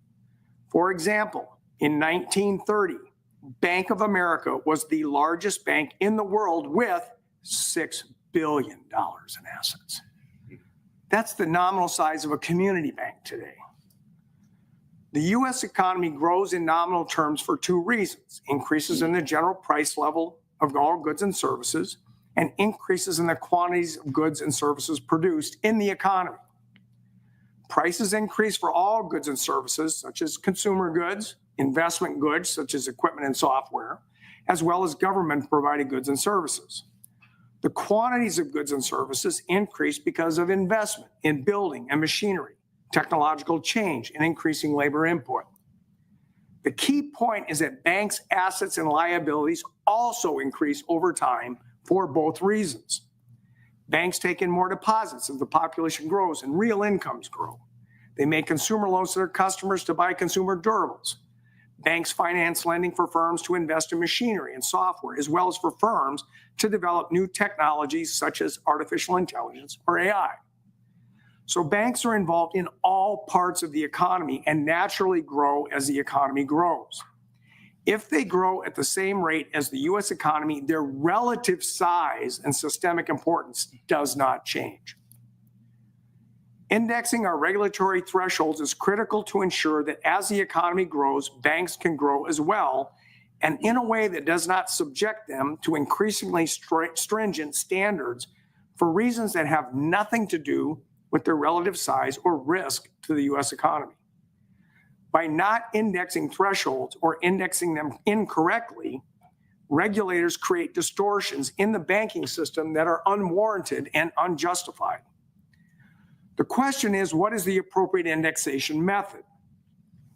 For example, in 1930, Bank of America was the largest bank in the world with $6 billion in assets. That's the nominal size of a community bank today. The US economy grows in nominal terms for 2 reasons: increases in the general price level of all goods and services, and increases in the quantities of goods and services produced in the economy. Prices increase for all goods and services, such as consumer goods, investment goods, such as equipment and software, as well as government-provided goods and services. The quantities of goods and services increase because of investment in building and machinery, technological change, and increasing labor input. The key point is that banks' assets and liabilities also increase over time for both reasons. Banks take in more deposits as the population grows and real incomes grow. They make consumer loans to their customers to buy consumer durables. Banks finance lending for firms to invest in machinery and software, as well as for firms to develop new technologies such as artificial intelligence or AI. So banks are involved in all parts of the economy and naturally grow as the economy grows. If they grow at the same rate as the US economy, their relative size and systemic importance does not change. Indexing our regulatory thresholds is critical to ensure that as the economy grows, banks can grow as well, and in a way that does not subject them to increasingly stringent standards for reasons that have nothing to do with their relative size or risk to the US economy. By not indexing thresholds or indexing them incorrectly, regulators create distortions in the banking system that are unwarranted and unjustified. The question is, what is the appropriate indexation method?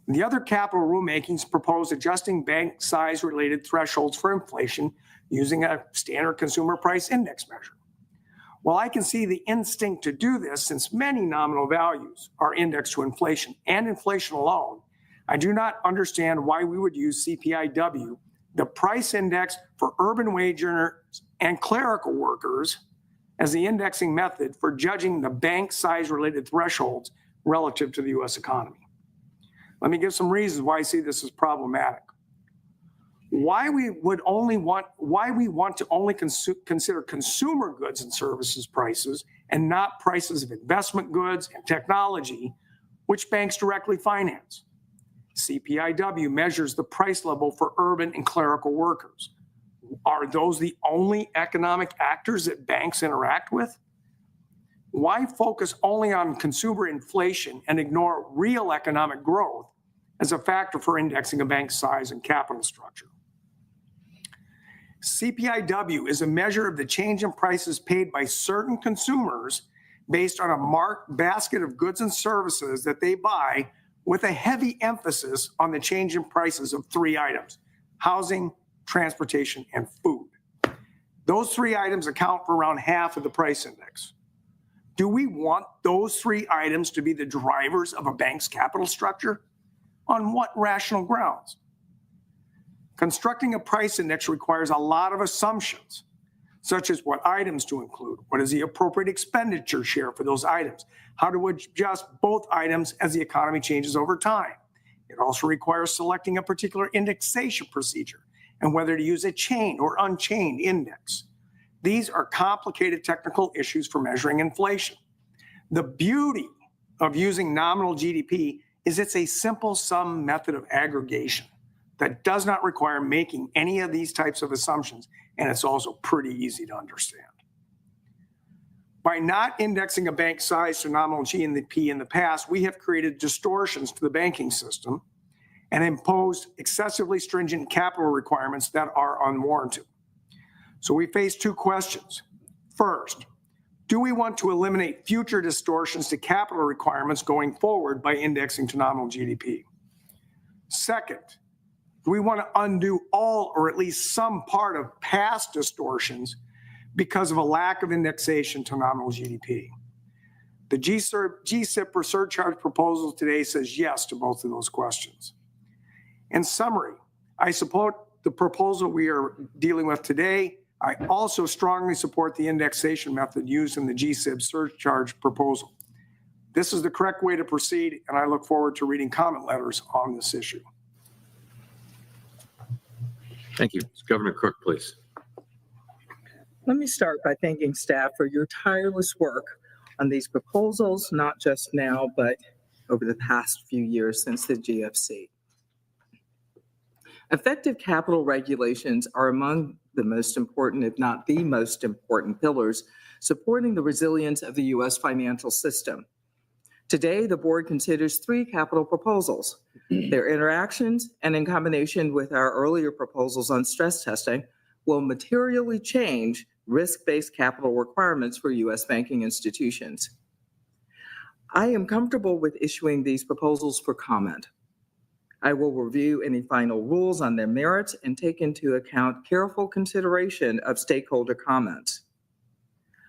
The other capital rulemakings propose adjusting bank size related thresholds for inflation using a standard consumer price index measure. While I can see the instinct to do this, since many nominal values are indexed to inflation and inflation alone, I do not understand why we would use CPIW, the price index for urban wage earners and clerical workers, as the indexing method for judging the bank size related thresholds relative to the US economy. Let me give some reasons why I see this as problematic. Why we want to only consider consumer goods and services prices and not prices of investment goods and technology, which banks directly finance. CPIW measures the price level for urban and clerical workers. Are those the only economic actors that banks interact with? Why focus only on consumer inflation and ignore real economic growth as a factor for indexing a bank's size and capital structure? CPIW is a measure of the change in prices paid by certain consumers based on a marked basket of goods and services that they buy, with a heavy emphasis on the change in prices of three items: housing, transportation, and food. Those three items account for around half of the price index. Do we want those three items to be the drivers of a bank's capital structure? On what rational grounds? Constructing a price index requires a lot of assumptions, such as what items to include, what is the appropriate expenditure share for those items, how to adjust both items as the economy changes over time. It also requires selecting a particular indexation procedure and whether to use a chain or unchained index. These are complicated technical issues for measuring inflation. The beauty of using nominal GDP is it's a simple sum method of aggregation that does not require making any of these types of assumptions, and it's also pretty easy to understand. By not indexing a bank size to nominal GDP in the past, we have created distortions to the banking system and imposed excessively stringent capital requirements that are unwarranted. So we face two questions. First, do we want to eliminate future distortions to capital requirements going forward by indexing to nominal GDP? Second, do we want to undo all or at least some part of past distortions because of a lack of indexation to nominal GDP? The GSIP surcharge proposal today says yes to both of those questions. In summary, I support the proposal we are dealing with today. I also strongly support the indexation method used in the GSIB surcharge proposal. This is the correct way to proceed, and I look forward to reading comment letters on this issue.
Thank you. Governor Cook, please.
Let me start by thanking staff for your tireless work on these proposals, not just now, but over the past few years since the GFC. Effective capital regulations are among the most important, if not the most important, pillars supporting the resilience of the U.S. financial system. Today, the board considers three capital proposals. Their interactions, and in combination with our earlier proposals on stress testing, will materially change risk-based capital requirements for U.S. banking institutions. I am comfortable with issuing these proposals for comment. I will review any final rules on their merits and take into account careful consideration of stakeholder comments.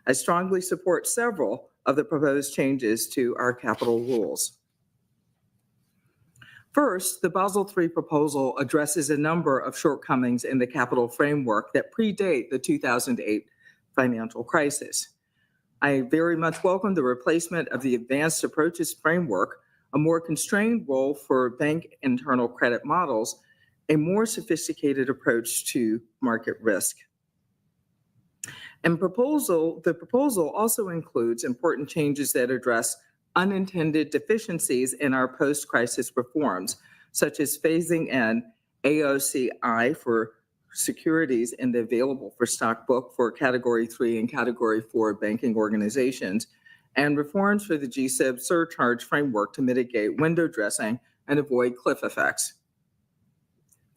I strongly support several of the proposed changes to our capital rules. First, the Basel III proposal addresses a number of shortcomings in the capital framework that predate the 2008 financial crisis. I very much welcome the replacement of the advanced approaches framework, a more constrained role for bank internal credit models, a more sophisticated approach to market risk. And the proposal also includes important changes that address unintended deficiencies in our post-crisis reforms, such as phasing in AOCI for securities in the available for stock book for Category 3 and Category 4 banking organizations, and reforms for the GSIB surcharge framework to mitigate window dressing and avoid cliff effects.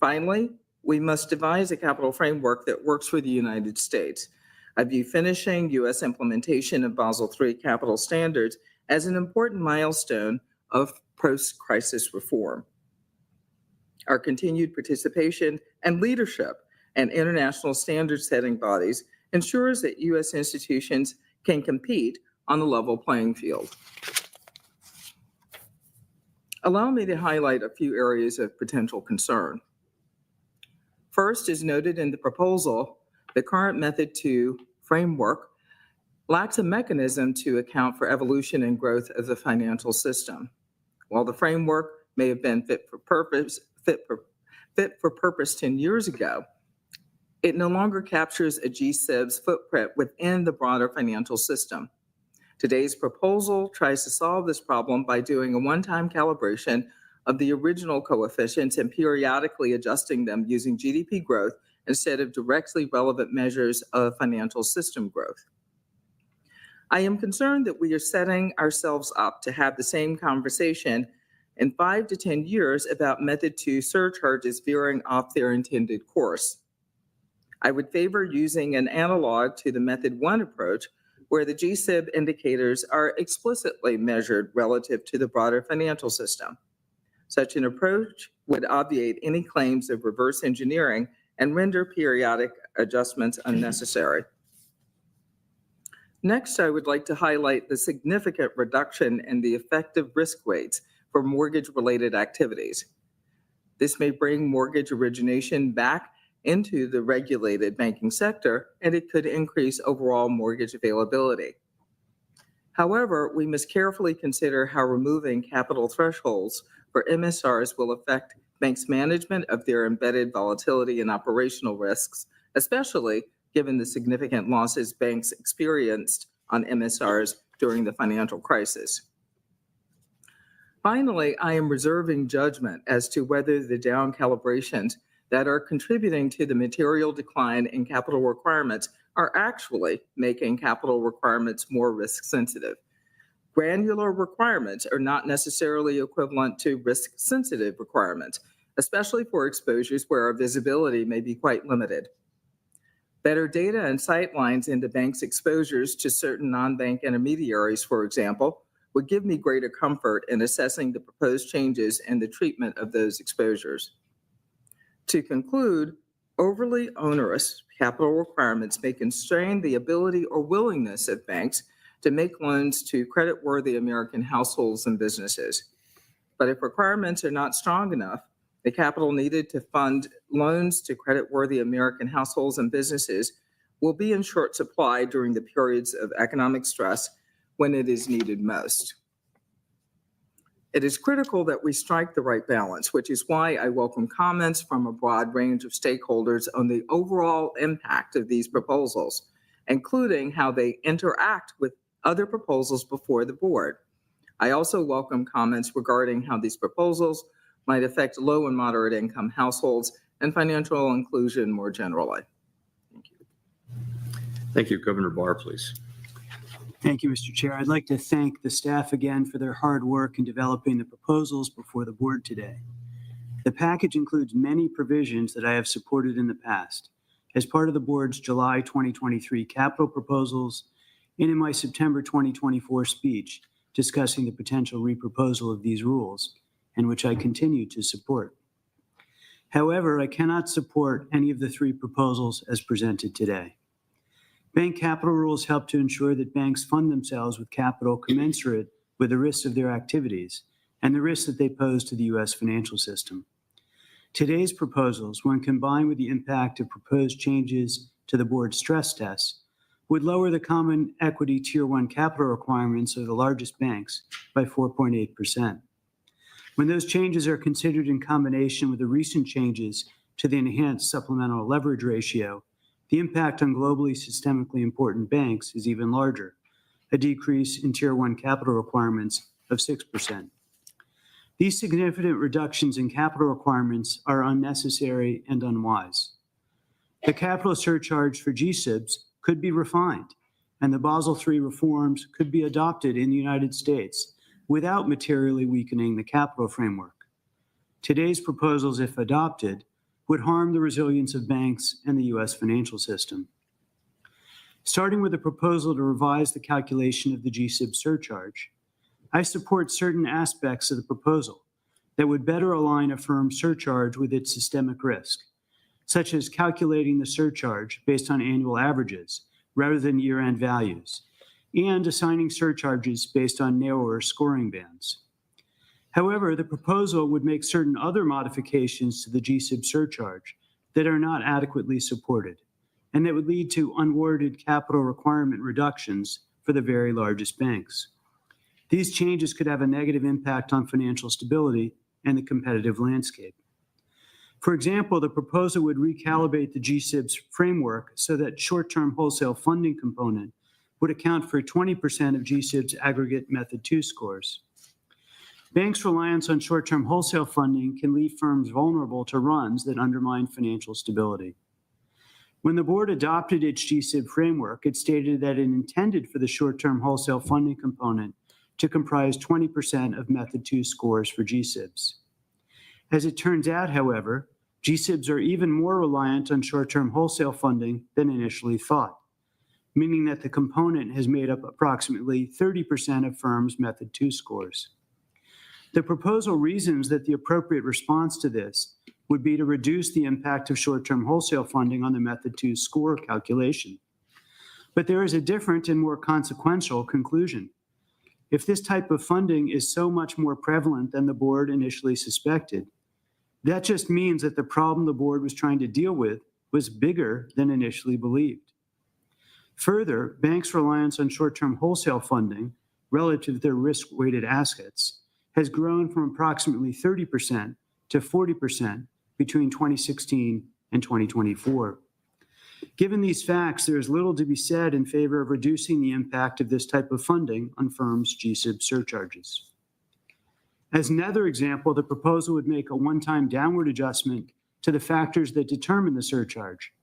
Finally, we must devise a capital framework that works for the United States. I view finishing U.S. implementation of Basel III capital standards as an important milestone of post-crisis reform. Our continued participation and leadership in international standard-setting bodies ensures that U.S. institutions can compete on a level playing field. Allow me to highlight a few areas of potential concern. First, as noted in the proposal, the current Method 2 framework lacks a mechanism to account for evolution and growth of the financial system. While the framework may have been fit for purpose 10 years ago, it no longer captures a GSIB's footprint within the broader financial system. Today's proposal tries to solve this problem by doing a one-time calibration of the original coefficients and periodically adjusting them using GDP growth instead of directly relevant measures of financial system growth. I am concerned that we are setting ourselves up to have the same conversation in 5 to 10 years about Method 2 surcharges veering off their intended course. I would favor using an analog to the Method 1 approach, where the GSIB indicators are explicitly measured relative to the broader financial system. Such an approach would obviate any claims of reverse engineering and render periodic adjustments unnecessary. Next, I would like to highlight the significant reduction in the effective risk weights for mortgage-related activities. This may bring mortgage origination back into the regulated banking sector, and it could increase overall mortgage availability. However, we must carefully consider how removing capital thresholds for MSRs will affect banks' management of their embedded volatility and operational risks, especially given the significant losses banks experienced on MSRs during the financial crisis. Finally, I am reserving judgment as to whether the down calibrations that are contributing to the material decline in capital requirements are actually making capital requirements more risk sensitive. Granular requirements are not necessarily equivalent to risk sensitive requirements, especially for exposures where our visibility may be quite limited. Better data and sight lines into banks' exposures to certain non-bank intermediaries, for example, would give me greater comfort in assessing the proposed changes and the treatment of those exposures. To conclude, overly onerous capital requirements may constrain the ability or willingness of banks to make loans to creditworthy American households and businesses. But if requirements are not strong enough, the capital needed to fund loans to creditworthy American households and businesses will be in short supply during the periods of economic stress when it is needed most. It is critical that we strike the right balance, which is why I welcome comments from a broad range of stakeholders on the overall impact of these proposals, including how they interact with other proposals before the board. I also welcome comments regarding how these proposals might affect low and moderate income households and financial inclusion more generally. Thank you.
Thank you. Governor Barr, please.
Thank you, Mr. Chair. I'd like to thank the staff again for their hard work in developing the proposals before the board today. The package includes many provisions that I have supported in the past as part of the board's July 2023 capital proposals and in my September 2024 speech discussing the potential reproposal of these rules, and which I continue to support. However, I cannot support any of the 3 proposals as presented today. Bank capital rules help to ensure that banks fund themselves with capital commensurate with the risks of their activities and the risks that they pose to the U.S. financial system. Today's proposals, when combined with the impact of proposed changes to the board's stress tests, would lower the common equity Tier 1 capital requirements of the largest banks by 4.8%. When those changes are considered in combination with the recent changes to the enhanced supplemental leverage ratio, the impact on globally systemically important banks is even larger, a decrease in Tier 1 capital requirements of 6%. These significant reductions in capital requirements are unnecessary and unwise. The capital surcharge for GSIBs could be refined, and the Basel III reforms could be adopted in the United States without materially weakening the capital framework. Today's proposals, if adopted, would harm the resilience of banks and the U.S. financial system. Starting with the proposal to revise the calculation of the GSIB surcharge, I support certain aspects of the proposal that would better align a firm's surcharge with its systemic risk, such as calculating the surcharge based on annual averages rather than year-end values, and assigning surcharges based on narrower scoring bands. However, the proposal would make certain other modifications to the GSIB surcharge that are not adequately supported, and that would lead to unwarranted capital requirement reductions for the very largest banks. These changes could have a negative impact on financial stability and the competitive landscape. For example, the proposal would recalibrate the GSIB's framework so that short-term wholesale funding component would account for 20% of GSIB's aggregate Method 2 scores. Banks' reliance on short-term wholesale funding can leave firms vulnerable to runs that undermine financial stability. When the board adopted its GSIB framework, it stated that it intended for the short-term wholesale funding component to comprise 20% of Method 2 scores for GSIBs. As it turns out, however, GSIBs are even more reliant on short-term wholesale funding than initially thought, meaning that the component has made up approximately 30% of firms' Method 2 scores. The proposal reasons that the appropriate response to this would be to reduce the impact of short-term wholesale funding on the Method 2 score calculation. But there is a different and more consequential conclusion. If this type of funding is so much more prevalent than the board initially suspected, that just means that the problem the board was trying to deal with was bigger than initially believed. Further, banks' reliance on short-term wholesale funding relative to their risk-weighted assets has grown from approximately 30% to 40% between 2016 and 2024. Given these facts, there is little to be said in favor of reducing the impact of this type of funding on firms' GSIB surcharges. As another example, the proposal would make a one-time downward adjustment to the factors that determine the surcharge,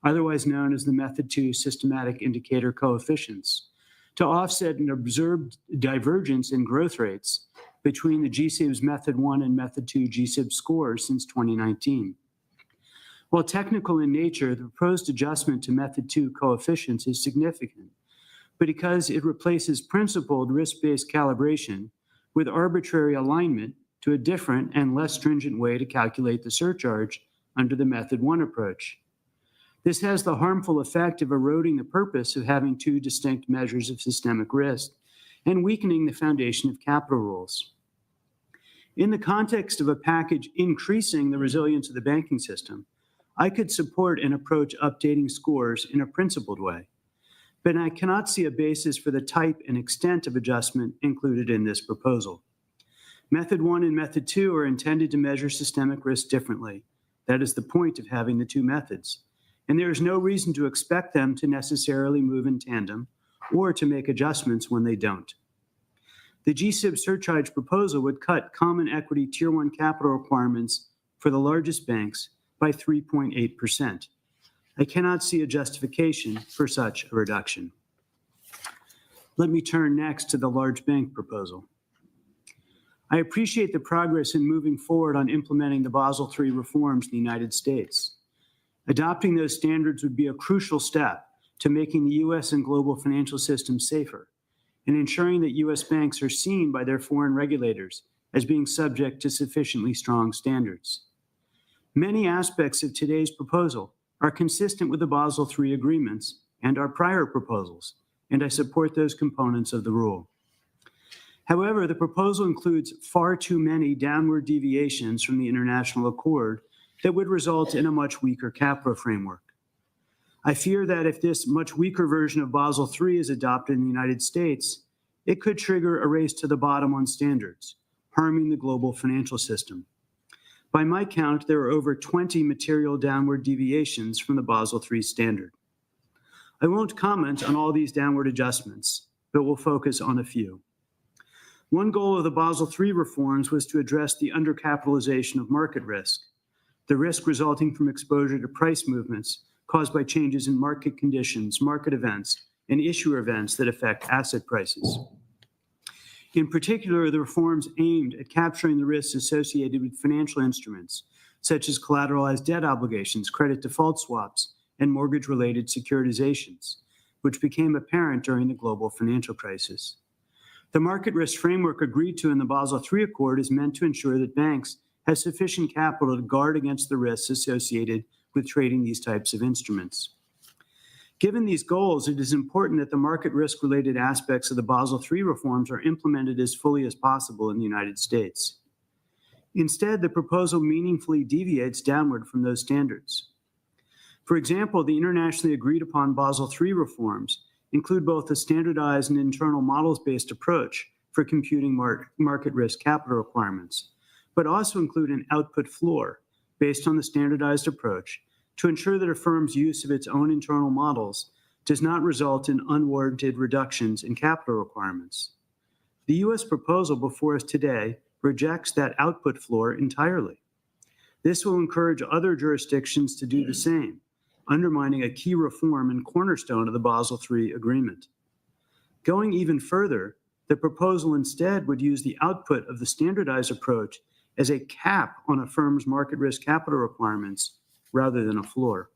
otherwise known as the Method 2 systematic indicator coefficients, to offset an observed divergence in growth rates between the GSIB's Method 1 and Method 2 GSIB scores since 2019. While technical in nature, the proposed adjustment to Method 2 coefficients is significant, but because it replaces principled risk-based calibration with arbitrary alignment to a different and less stringent way to calculate the surcharge under the Method 1 approach. This has the harmful effect of eroding the purpose of having two distinct measures of systemic risk and weakening the foundation of capital rules. In the context of a package increasing the resilience of the banking system, I could support an approach updating scores in a principled way, but I cannot see a basis for the type and extent of adjustment included in this proposal. Method 1 and Method 2 are intended to measure systemic risk differently. That is the point of having the two methods, and there is no reason to expect them to necessarily move in tandem or to make adjustments when they don't. The GSIB surcharge proposal would cut common equity Tier 1 capital requirements for the largest banks by 3.8%. I cannot see a justification for such a reduction. Let me turn next to the large bank proposal. I appreciate the progress in moving forward on implementing the Basel III reforms in the United States. Adopting those standards would be a crucial step to making the U.S. and global financial system safer and ensuring that U.S. banks are seen by their foreign regulators as being subject to sufficiently strong standards. Many aspects of today's proposal are consistent with the Basel III agreements and our prior proposals, and I support those components of the rule. However, the proposal includes far too many downward deviations from the international accord that would result in a much weaker capital framework. I fear that if this much weaker version of Basel III is adopted in the United States, it could trigger a race to the bottom on standards, harming the global financial system. By my count, there are over 20 material downward deviations from the Basel III standard. I won't comment on all these downward adjustments, but will focus on a few. One goal of the Basel III reforms was to address the undercapitalization of market risk, the risk resulting from exposure to price movements caused by changes in market conditions, market events, and issuer events that affect asset prices. In particular, the reforms aimed at capturing the risks associated with financial instruments, such as collateralized debt obligations, credit default swaps, and mortgage-related securitizations, which became apparent during the global financial crisis. The market risk framework agreed to in the Basel III Accord is meant to ensure that banks have sufficient capital to guard against the risks associated with trading these types of instruments. Given these goals, it is important that the market risk-related aspects of the Basel III reforms are implemented as fully as possible in the United States. Instead, the proposal meaningfully deviates downward from those standards. For example, the internationally agreed upon Basel III reforms include both a standardized and internal models-based approach for computing market risk capital requirements, but also include an output floor based on the standardized approach to ensure that a firm's use of its own internal models does not result in unwarranted reductions in capital requirements. The U.S. proposal before us today rejects that output floor entirely. This will encourage other jurisdictions to do the same, undermining a key reform and cornerstone of the Basel III agreement. Going even further, the proposal instead would use the output of the standardized approach as a cap on a firm's market risk capital requirements rather than a floor.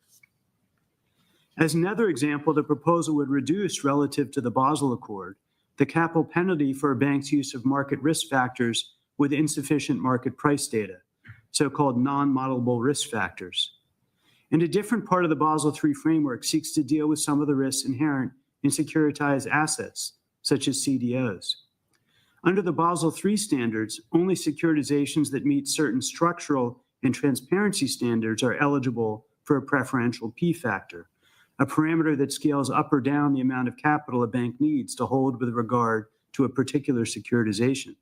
As another example, the proposal would reduce, relative to the Basel Accord, the capital penalty for a bank's use of market risk factors with insufficient market price data, so-called non-modelable risk factors. And a different part of the Basel III framework seeks to deal with some of the risks inherent in securitized assets, such as CDOs. Under the Basel III standards, only securitizations that meet certain structural and transparency standards are eligible for a preferential P factor, a parameter that scales up or down the amount of capital a bank needs to hold with regard to a particular securitization.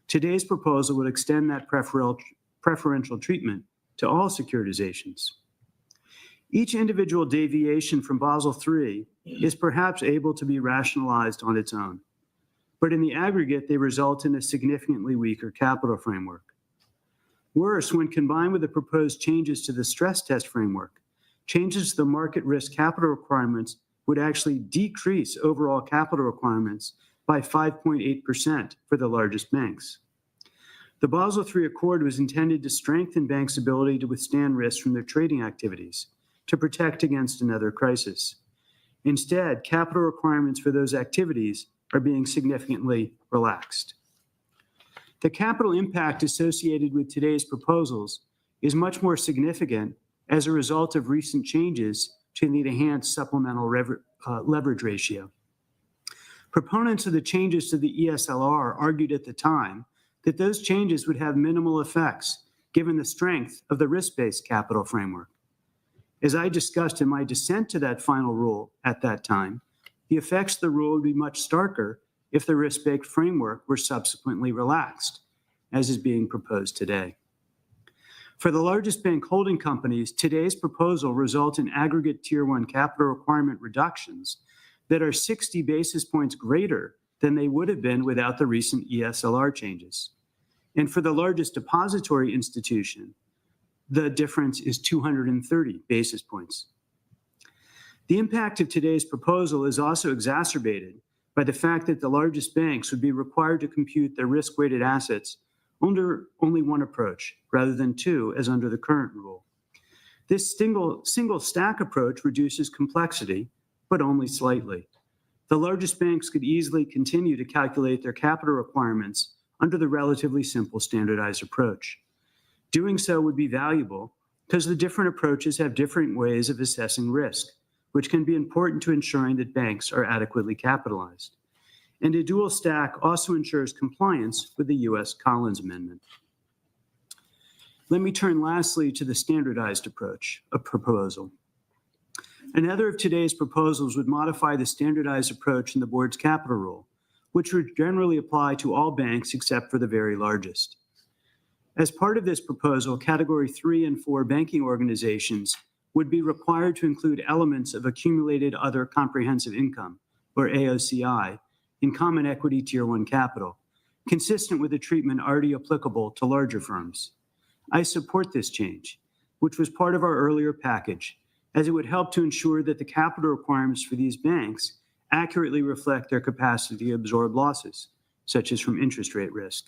Today's proposal would extend that preferential treatment to all securitizations. Each individual deviation from Basel III is perhaps able to be rationalized on its own, but in the aggregate, they result in a significantly weaker capital framework. Worse, when combined with the proposed changes to the stress test framework, changes to the market risk capital requirements would actually decrease overall capital requirements by 5.8% for the largest banks. The Basel III Accord was intended to strengthen banks' ability to withstand risks from their trading activities, to protect against another crisis. Instead, capital requirements for those activities are being significantly relaxed. The capital impact associated with today's proposals is much more significant as a result of recent changes to the enhanced supplemental leverage ratio. Proponents of the changes to the ESLR argued at the time that those changes would have minimal effects given the strength of the risk-based capital framework. As I discussed in my dissent to that final rule at that time, the effects of the rule would be much starker if the risk-based framework were subsequently relaxed, as is being proposed today. For the largest bank holding companies, today's proposal results in aggregate Tier 1 capital requirement reductions that are 60 basis points greater than they would have been without the recent ESLR changes. And for the largest depository institution, the difference is 230 basis points. The impact of today's proposal is also exacerbated by the fact that the largest banks would be required to compute their risk-weighted assets under only one approach, rather than two, as under the current rule. This single stack approach reduces complexity, but only slightly. The largest banks could easily continue to calculate their capital requirements under the relatively simple standardized approach. Doing so would be valuable because the different approaches have different ways of assessing risk, which can be important to ensuring that banks are adequately capitalized. And a dual stack also ensures compliance with the U.S. Collins Amendment. Let me turn lastly to the standardized approach, a proposal. Another of today's proposals would modify the standardized approach in the board's capital rule, which would generally apply to all banks except for the very largest. As part of this proposal, Category 3 and 4 banking organizations would be required to include elements of accumulated other comprehensive income, or AOCI, in Common Equity Tier 1 capital, consistent with the treatment already applicable to larger firms. I support this change, which was part of our earlier package, as it would help to ensure that the capital requirements for these banks accurately reflect their capacity to absorb losses, such as from interest rate risk.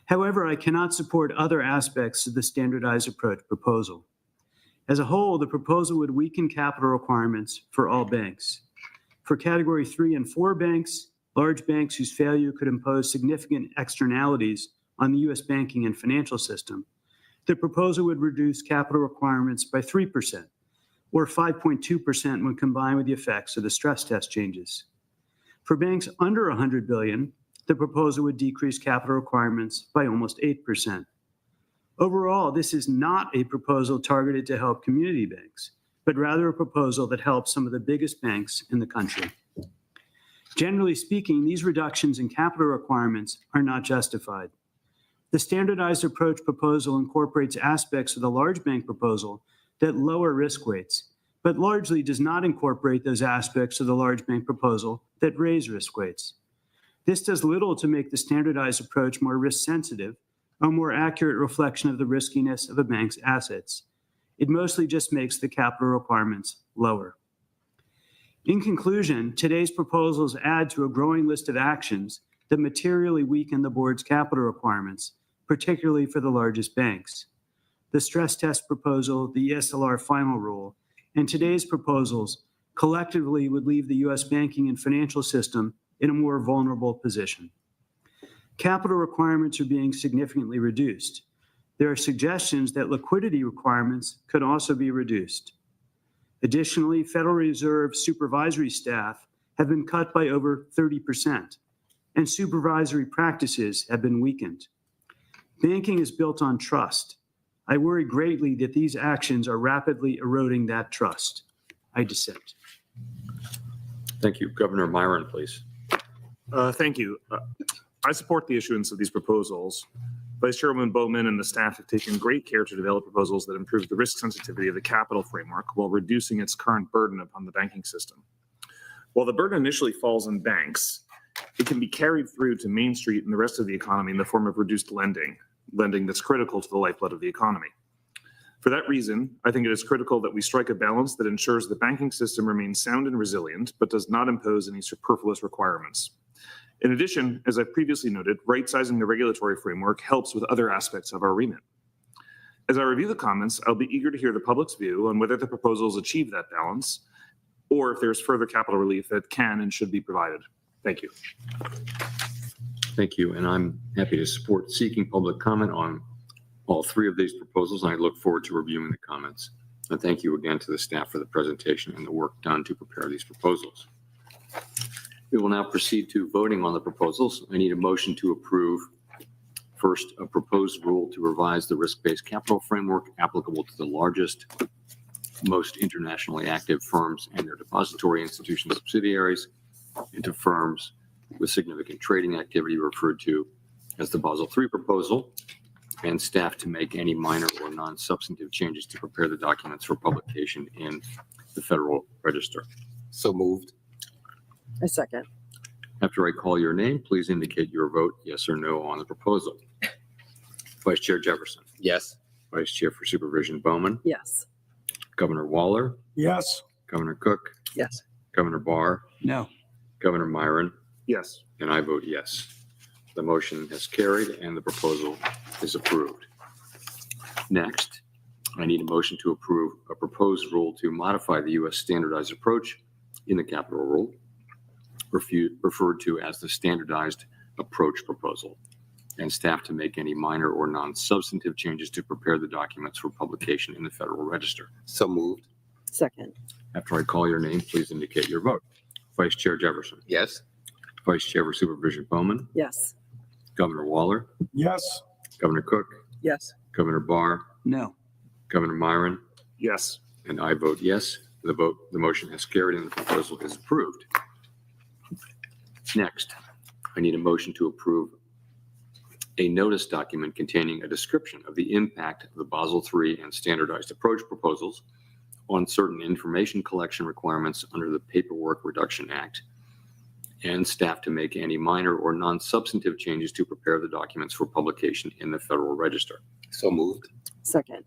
However, I cannot support other aspects of the standardized approach proposal. As a whole, the proposal would weaken capital requirements for all banks. For Category 3 and 4 banks, large banks whose failure could impose significant externalities on the U.S. banking and financial system, the proposal would reduce capital requirements by 3%, or 5.2% when combined with the effects of the stress test changes. For banks under $100 billion, the proposal would decrease capital requirements by almost 8%. Overall, this is not a proposal targeted to help community banks, but rather a proposal that helps some of the biggest banks in the country. Generally speaking, these reductions in capital requirements are not justified. The standardized approach proposal incorporates aspects of the large bank proposal that lower risk weights, but largely does not incorporate those aspects of the large bank proposal that raise risk weights. This does little to make the standardized approach more risk sensitive, a more accurate reflection of the riskiness of a bank's assets. It mostly just makes the capital requirements lower. In conclusion, today's proposals add to a growing list of actions that materially weaken the board's capital requirements, particularly for the largest banks. The stress test proposal, the ESLR final rule, and today's proposals collectively would leave the U.S. banking and financial system in a more vulnerable position. Capital requirements are being significantly reduced. There are suggestions that liquidity requirements could also be reduced. Additionally, Federal Reserve supervisory staff have been cut by over 30%, and supervisory practices have been weakened. Banking is built on trust. I worry greatly that these actions are rapidly eroding that trust. I dissent.
Thank you. Governor Myron, please.
Thank you. I support the issuance of these proposals. Vice Chairwoman Bowman and the staff have taken great care to develop proposals that improve the risk sensitivity of the capital framework while reducing its current burden upon the banking system. While the burden initially falls on banks, it can be carried through to Main Street and the rest of the economy in the form of reduced lending that's critical to the lifeblood of the economy. For that reason, I think it is critical that we strike a balance that ensures the banking system remains sound and resilient, but does not impose any superfluous requirements. In addition, as I previously noted, right-sizing the regulatory framework helps with other aspects of our remit. As I review the comments, I'll be eager to hear the public's view on whether the proposals achieve that balance, or if there's further capital relief that can and should be provided. Thank you.
Thank you. And I'm happy to support seeking public comment on all three of these proposals, and I look forward to reviewing the comments. And thank you again to the staff for the presentation and the work done to prepare these proposals. We will now proceed to voting on the proposals. I need a motion to approve, first, a proposed rule to revise the risk-based capital framework applicable to the largest, most internationally active firms and their depository institution subsidiaries, and to firms with significant trading activity referred to as the Basel III proposal, and staff to make any minor or non-substantive changes to prepare the documents for publication in the Federal Register.
So moved.
A second.
After I call your name, please indicate your vote yes or no on the proposal. Vice Chair Jefferson.
Yes.
Vice Chair for Supervision Bowman.
Yes.
Governor Waller.
Yes.
Governor Cook.
Yes.
Governor Barr.
No.
Governor Myron.
Yes.
And I vote yes. The motion has carried and the proposal is approved. Next, I need a motion to approve a proposed rule to modify the U.S. standardized approach in the capital rule, referred to as the standardized approach proposal, and staff to make any minor or non-substantive changes to prepare the documents for publication in the Federal Register.
So moved.
Second.
After I call your name, please indicate your vote. Vice Chair Jefferson.
Yes.
Vice Chair for Supervision Bowman,
Yes.
Governor Waller,
Yes.
Governor Cook,
Yes.
Governor Barr,
No.
Governor Myron,
Yes.
and I vote yes. The motion has carried and the proposal is approved. Next, I need a motion to approve a notice document containing a description of the impact of the Basel III and standardized approach proposals on certain information collection requirements under the Paperwork Reduction Act, and staff to make any minor or non-substantive changes to prepare the documents for publication in the Federal Register.
So moved.
Second.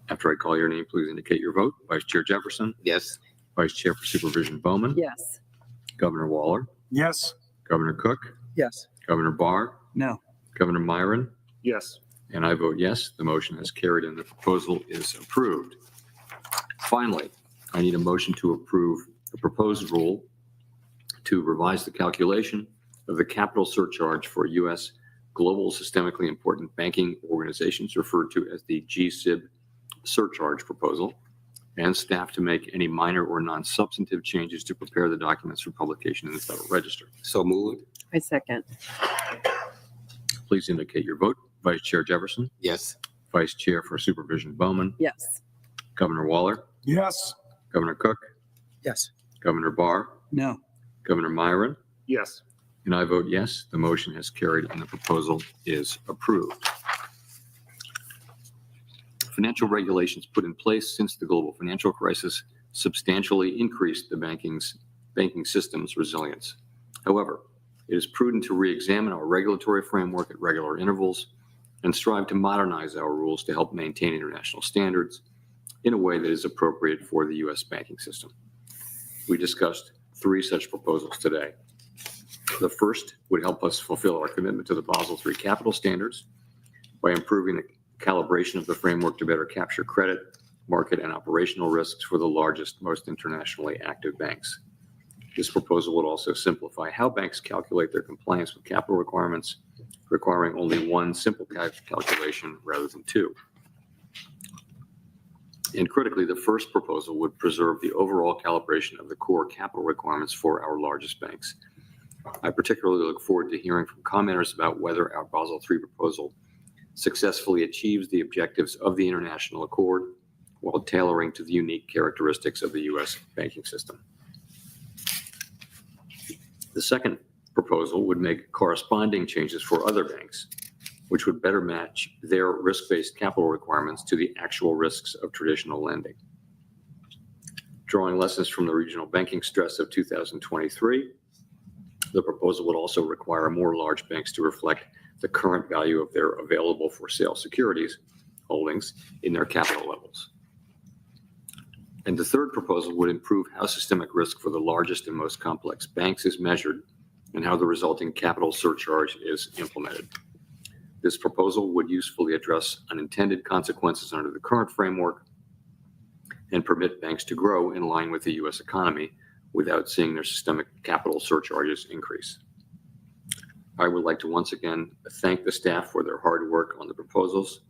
After I call your name, please indicate your vote. Vice Chair Jefferson,
Yes.
Vice Chair for Supervision Bowman,
Yes.
Governor Waller,
Yes.
Governor Cook,
Yes.
Governor Barr,
No.
Governor Myron,
Yes.
and I vote yes. The motion has carried and the proposal is approved. Finally, I need a motion to approve the proposed rule to revise the calculation of the capital surcharge for U.S. global systemically important banking organizations, referred to as the GSIB surcharge proposal, and staff to make any minor or non-substantive changes to prepare the documents for publication in the Federal Register.
So moved.
I second.
Please indicate your vote. Vice Chair Jefferson,
Yes.
Vice Chair for Supervision Bowman,
Yes.
Governor Waller,
Yes.
Governor Cook,
Yes.
Governor Barr,
No.
Governor Myron,
Yes.
and I vote yes. The motion has carried and the proposal is approved. Financial regulations put in place since the global financial crisis substantially increased the banking system's resilience. However, it is prudent to re-examine our regulatory framework at regular intervals and strive to modernize our rules to help maintain international standards in a way that is appropriate for the U.S. banking system. We discussed 3 such proposals today. The first would help us fulfill our commitment to the Basel III capital standards by improving the calibration of the framework to better capture credit, market, and operational risks for the largest, most internationally active banks. This proposal would also simplify how banks calculate their compliance with capital requirements, requiring only one simple calculation rather than 2. And critically, the first proposal would preserve the overall calibration of the core capital requirements for our largest banks. I particularly look forward to hearing from commenters about whether our Basel III proposal successfully achieves the objectives of the international accord while tailoring to the unique characteristics of the U.S. banking system. The second proposal would make corresponding changes for other banks, which would better match their risk-based capital requirements to the actual risks of traditional lending. Drawing lessons from the regional banking stress of 2023, the proposal would also require more large banks to reflect the current value of their available for sale securities holdings in their capital levels. And the third proposal would improve how systemic risk for the largest and most complex banks is measured and how the resulting capital surcharge is implemented. This proposal would usefully address unintended consequences under the current framework and permit banks to grow in line with the U.S. economy without seeing their systemic capital surcharges increase. I would like to once again thank the staff for their hard work on the proposals.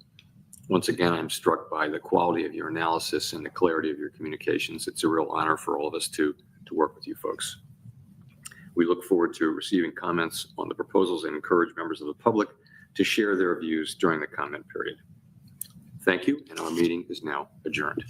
Once again, I'm struck by the quality of your analysis and the clarity of your communications. It's a real honor for all of us to work with you folks. We look forward to receiving comments on the proposals and encourage members of the public to share their views during the comment period. Thank you, and our meeting is now adjourned.